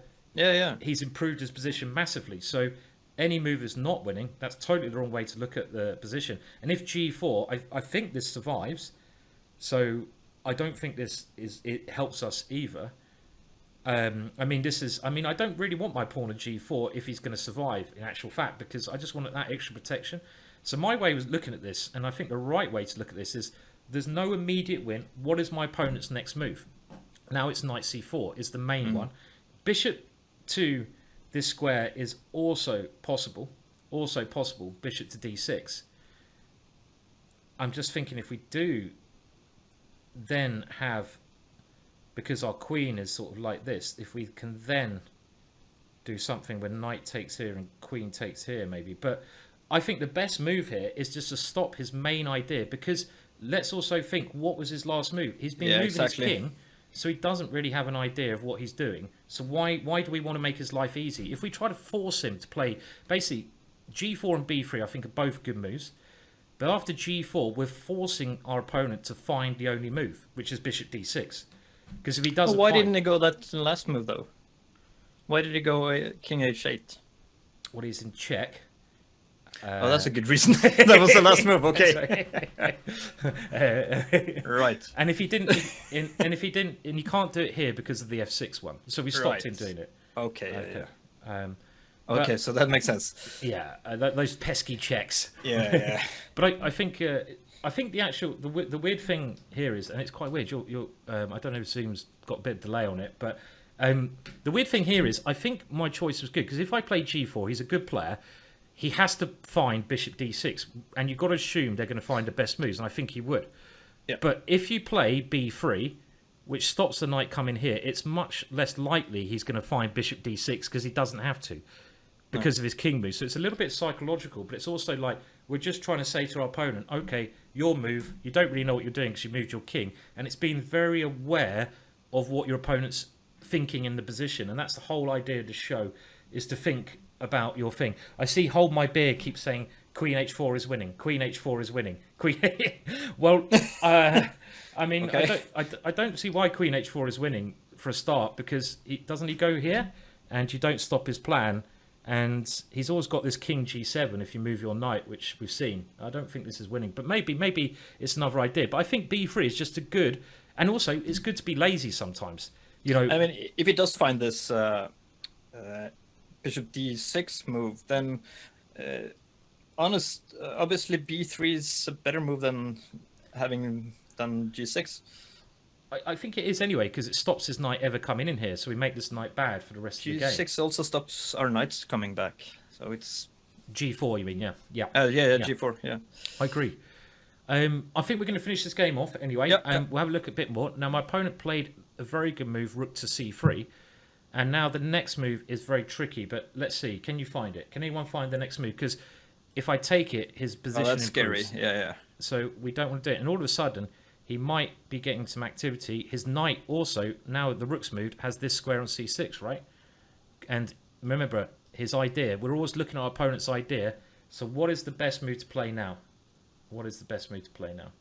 he's improved his position massively. So any move is not winning. That's totally the wrong way to look at the position. And if g4, I think this survives. So I don't think it helps us either. I mean, I don't really want my pawn at g4 if he's going to survive, in actual fact, because I just want that extra protection. So my way was looking at this, and I think the right way to look at this is there's no immediate win. What is my opponent's next move? Now it's knight c4 is the main one. Bishop to this square is also possible. Bishop to d6. I'm just thinking if we do then have, because our queen is sort of like this, if we can then do something where knight takes here and queen takes here maybe. But I think the best move here is just to stop his main idea, because let's also think, what was his last move? He's been moving his king, so he doesn't really have an idea of what he's doing. So why do we want to make his life easy? If we try to force him to play, basically, g4 and b3 I think are both good moves. But after g4, we're forcing our opponent to find the only move, which is bishop d6. Because if he doesn't, why didn't he go that last move though? Why did he go king h8? Well, he's in check. Oh, that's a good reason. That was the last move. Okay. Right. And if he didn't, and you can't do it here because of the f6 one, so we stopped him doing it. Okay. Okay, so that makes sense. Yeah, those pesky checks. Yeah. But I think the weird thing here is, and it's quite weird. I don't know if Zoom's got a bit of delay on it, but the weird thing here is I think my choice was good, because if I play g4, he's a good player. He has to find bishop d6, and you've got to assume they're going to find the best moves, and I think he would. Yeah. But if you play b3, which stops the knight coming here, it's much less likely he's going to find bishop d6 because he doesn't have to, because of his king move. So it's a little bit psychological, but it's also like we're just trying to say to our opponent, okay, your move, you don't really know what you're doing because you moved your king, and it's being very aware of what your opponent's thinking in the position, and that's the whole idea of the show, is to think about your thing. I see Hold My Beer keeps saying Queen h4 is winning. Queen h4 is winning. Well, I mean, okay. I don't see why Queen h4 is winning for a start, because doesn't he go here, and you don't stop his plan. And he's always got this king g7 if you move your knight, which we've seen. I don't think this is winning, but maybe it's another idea. But I think b3 is just a good, and also it's good to be lazy sometimes. You know, I mean, if he does find this bishop d6 move, then obviously b3 is a better move than having done g6. I think it is anyway, because it stops his knight ever coming in here, so we make this knight bad for the rest of the game. G6 also stops our knights coming back, so it's G4, you mean? Yeah. G4, yeah. I agree. I think we're going to finish this game off anyway. Yep. We'll have a look a bit more. Now, my opponent played a very good move, rook to c3, and now the next move is very tricky. But let's see, can you find it? Can anyone find the next move? Because if I take it, his position that's improves. scary. Yeah. So we don't want to do it. And all of a sudden, he might be getting some activity. His knight also, now the rook's moved, has this square on c6, right? And remember, his idea, we're always looking at our opponent's idea. So what is the best move to play now? What is the best move to play now?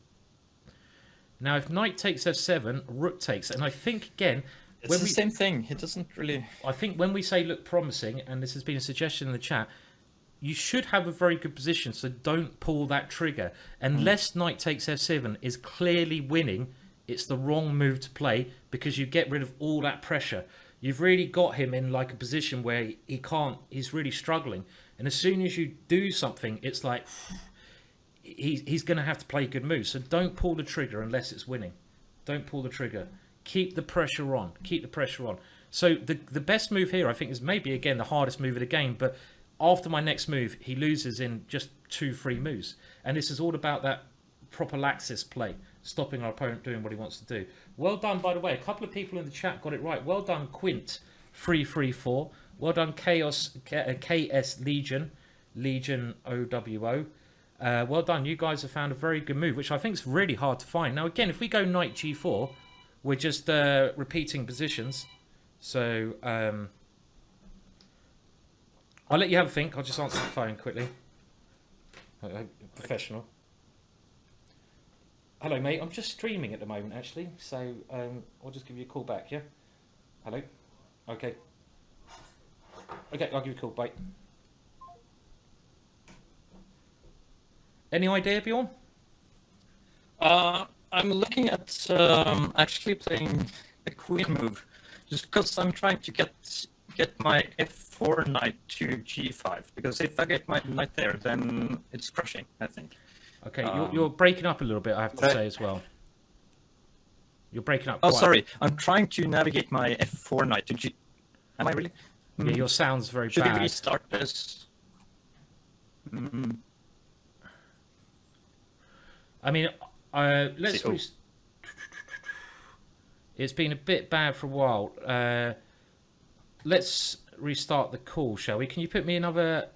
Now, if knight takes f7, rook takes. And I think, again... It's the same thing. It doesn't really... I think when we say look promising, and this has been a suggestion in the chat, you should have a very good position, so don't pull that trigger. Unless knight takes f7 is clearly winning, it's the wrong move to play because you get rid of all that pressure. You've really got him in like a position where he can't, he's really struggling. And as soon as you do something, it's like, he's going to have to play good moves. So don't pull the trigger unless it's winning. Don't pull the trigger. Keep the pressure on. Keep the pressure on. So the best move here, I think, is maybe, again, the hardest move of the game, but after my next move, he loses in just 2 free moves. And this is all about that Prophylaxis play, stopping our opponent doing what he wants to do. Well done, by the way. A couple of people in the chat got it right. Well done, Quint, 334. Well done, KS Legion OWO. Well done. You guys have found a very good move, which I think is really hard to find. Now, again, if we go knight g4, we're just repeating positions. So... I'll let you have a think. I'll just answer the phone quickly. Professional. Hello, mate. I'm just streaming at the moment, actually. So I'll just give you a call back, yeah? Hello? Okay. Okay, I'll give you a call. Bye. Any idea, Bjorn? I'm looking at actually playing a queen move. Just because I'm trying to get my f4 knight to g5, because if I get my knight there, then it's crushing, I think. Okay, you're breaking up a little bit, I have to say as well. You're breaking up quite... sorry. I'm trying to navigate my f4 knight to g... Am I really? Yeah, your sound's very bad. Should we restart this? I mean, let's... It's been a bit bad for a while. Let's restart the call, shall we? Can you put me another...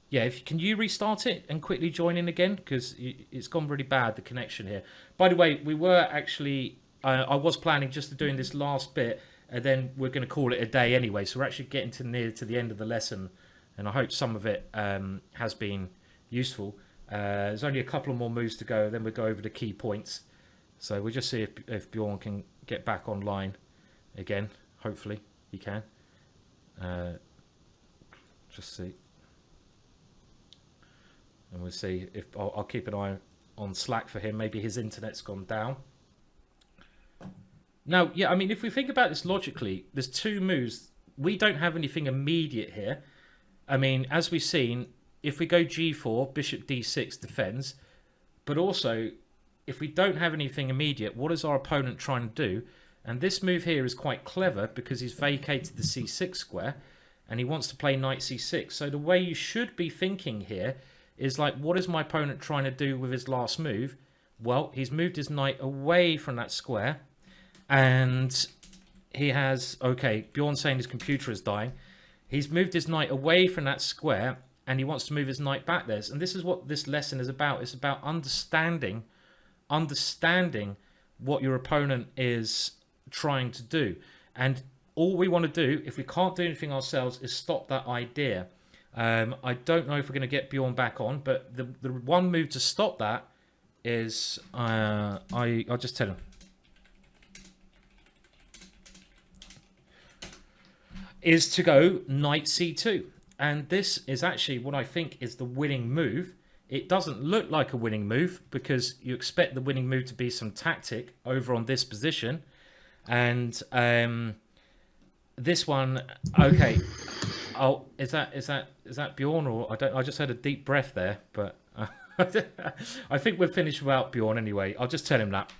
Yeah, can you restart it and quickly join in again? Because it's gone really bad, the connection here. By the way, we were actually... I was planning just to doing this last bit, and then we're going to call it a day anyway. So we're actually getting near to the end of the lesson, and I hope some of it has been useful. There's only a couple of more moves to go, then we'll go over the key points. So we'll just see if Bjorn can get back online again. Hopefully he can. Just see. And we'll see if... I'll keep an eye on Slack for him. Maybe his internet's gone down. Now, yeah, I mean, if we think about this logically, there's 2 moves. We don't have anything immediate here. I mean, as we've seen, if we go g4, bishop d6 defends. But also, if we don't have anything immediate, what is our opponent trying to do? And this move here is quite clever because he's vacated the c6 square and he wants to play knight c6. So the way you should be thinking here is like, what is my opponent trying to do with his last move? Well, he's moved his knight away from that square and he has... Okay, Bjorn's saying his computer is dying. He's moved his knight away from that square and he wants to move his knight back there. And this is what this lesson is about. It's about understanding what your opponent is trying to do. And all we want to do, if we can't do anything ourselves, is stop that idea. I don't know if we're going to get Bjorn back on, but the one move to stop that is... I'll just tell him. is to go knight c2. And this is actually what I think is the winning move. It doesn't look like a winning move because you expect the winning move to be some tactic over on this position. And this one, okay. Oh, is that Bjorn, or I just had a deep breath there, but I think we're finished without Bjorn anyway. I'll just tell him that.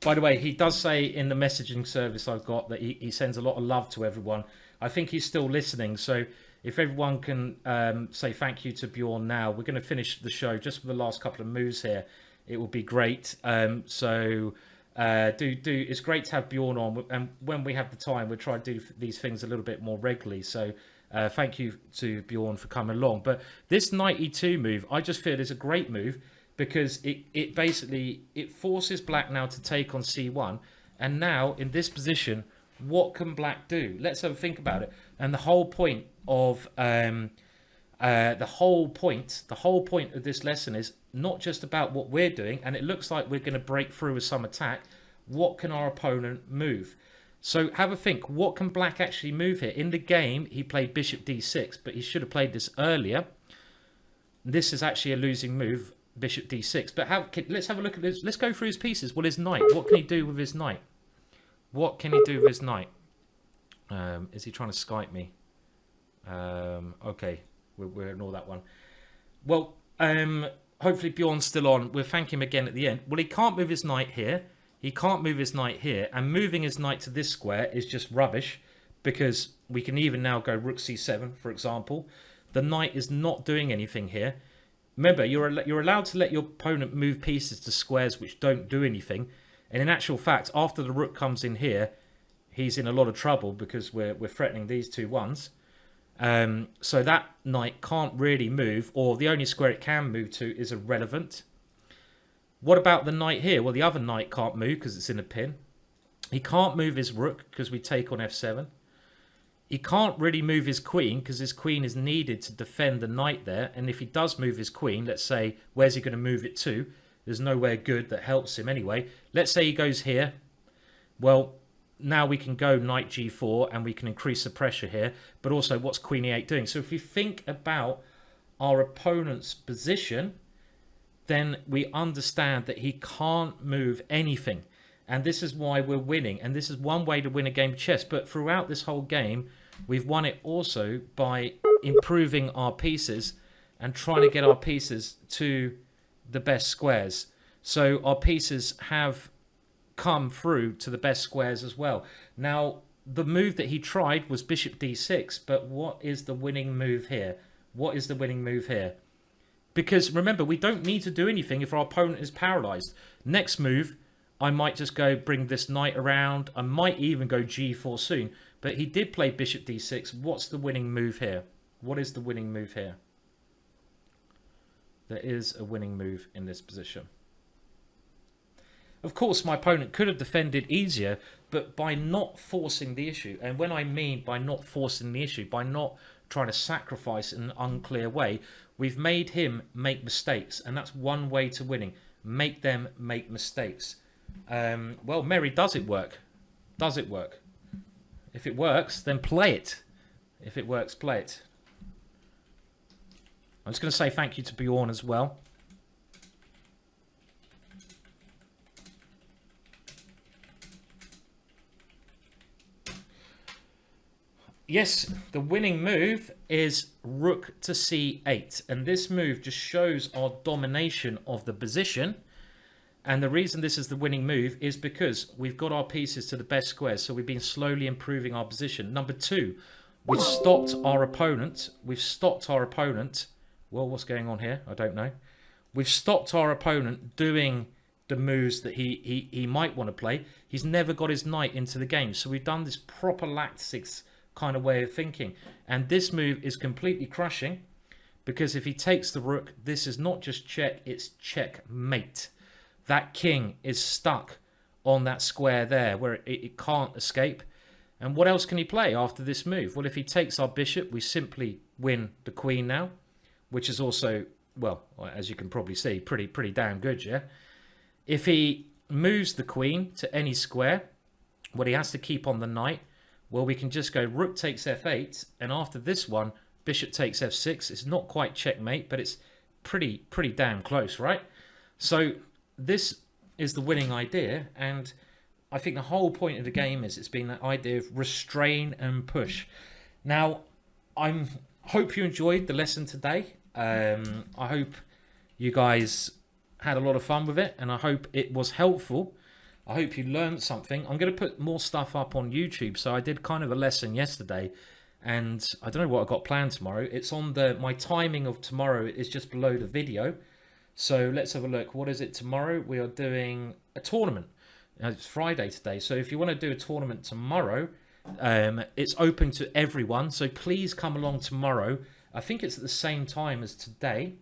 By the way, he does say in the messaging service I've got that he sends a lot of love to everyone. I think he's still listening, so if everyone can say thank you to Bjorn now, we're going to finish the show just for the last couple of moves here. It will be great. So it's great to have Bjorn on, and when we have the time, we'll try to do these things a little bit more regularly. So thank you to Bjorn for coming along. But this knight e2 move, I just feel is a great move, because it basically forces black now to take on c1, and now in this position, what can black do? Let's have a think about it. And the whole point of the whole point of this lesson is not just about what we're doing, and it looks like we're going to break through with some attack. What can our opponent move? So have a think. What can black actually move here? In the game, he played bishop d6, but he should have played this earlier. This is actually a losing move. Bishop d6, but let's have a look at this. Let's go through his pieces. Well, his knight, what can he do with his knight? What can he do with his knight? Is he trying to Skype me? Okay, we'll ignore that one. Well, hopefully Bjorn's still on. We'll thank him again at the end. Well, he can't move his knight here. He can't move his knight here, and moving his knight to this square is just rubbish, because we can even now go rook c7, for example. The knight is not doing anything here. Remember, you're allowed to let your opponent move pieces to squares which don't do anything. And in actual fact, after the rook comes in here, he's in a lot of trouble because we're threatening these two ones. So that knight can't really move, or the only square it can move to is irrelevant. What about the knight here? Well, the other knight can't move because it's in a pin. He can't move his rook because we take on f7. He can't really move his queen because his queen is needed to defend the knight there. And if he does move his queen, let's say, where's he going to move it to? There's nowhere good that helps him anyway. Let's say he goes here. Well, now we can go knight g4 and we can increase the pressure here. But also, what's queen e8 doing? So if we think about our opponent's position, then we understand that he can't move anything. And this is why we're winning. And this is one way to win a game of chess. But throughout this whole game, we've won it also by improving our pieces and trying to get our pieces to the best squares. So our pieces have come through to the best squares as well. Now, the move that he tried was bishop d6. But what is the winning move here? What is the winning move here? Because remember, we don't need to do anything if our opponent is paralyzed. Next move, I might just go bring this knight around. I might even go g4 soon. But he did play bishop d6. What's the winning move here? What is the winning move here? There is a winning move in this position. Of course, my opponent could have defended easier, but by not forcing the issue, and when I mean by not forcing the issue, by not trying to sacrifice in an unclear way, we've made him make mistakes, and that's one way to winning. Make them make mistakes. Well, Mary, does it work? Does it work? If it works, then play it. If it works, play it. I'm just going to say thank you to Bjorn as well. Yes, the winning move is rook to c8. And this move just shows our domination of the position. And the reason this is the winning move is because we've got our pieces to the best squares. So we've been slowly improving our position. Number two, we've stopped our opponent. We've stopped our opponent. Well, what's going on here? I don't know. We've stopped our opponent doing the moves that he might want to play. He's never got his knight into the game. So we've done this Prophylaxis kind of way of thinking. And this move is completely crushing. Because if he takes the rook, this is not just check, it's checkmate. That king is stuck on that square there where it can't escape. And what else can he play after this move? Well, if he takes our bishop, we simply win the queen now, which is also, well, as you can probably see, pretty damn good, yeah? If he moves the queen to any square, well, he has to keep on the knight. Well, we can just go rook takes f8, and after this one, bishop takes f6. It's not quite checkmate, but it's pretty damn close, right? So this is the winning idea, and I think the whole point of the game is it's been that idea of restrain and push. Now, I hope you enjoyed the lesson today. I hope you guys had a lot of fun with it, and I hope it was helpful. I hope you learned something. I'm going to put more stuff up on YouTube. So I did kind of a lesson yesterday, and I don't know what I've got planned tomorrow. It's on my timing of tomorrow is just below the video. So let's have a look. What is it tomorrow? We are doing a tournament. It's Friday today. So if you want to do a tournament tomorrow, it's open to everyone. So please come along tomorrow. I think it's at the same time as today.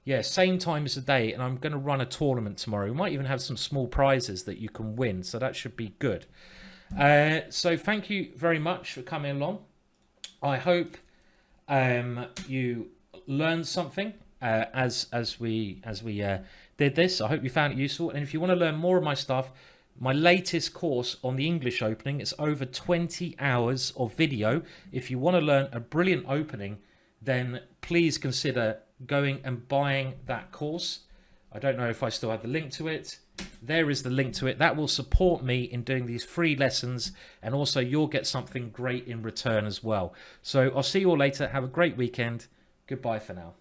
Yeah, same time as today, and I'm going to run a tournament tomorrow. We might even have some small prizes that you can win, so that should be good. So thank you very much for coming along. I hope you learned something as we did this. I hope you found it useful, and if you want to learn more of my stuff, my latest course on the English opening, it's over 20 hours of video. If you want to learn a brilliant opening, then please consider going and buying that course. I don't know if I still have the link to it. There is the link to it. That will support me in doing these free lessons, and also you'll get something great in return as well. So I'll see you all later. Have a great weekend. Goodbye for now.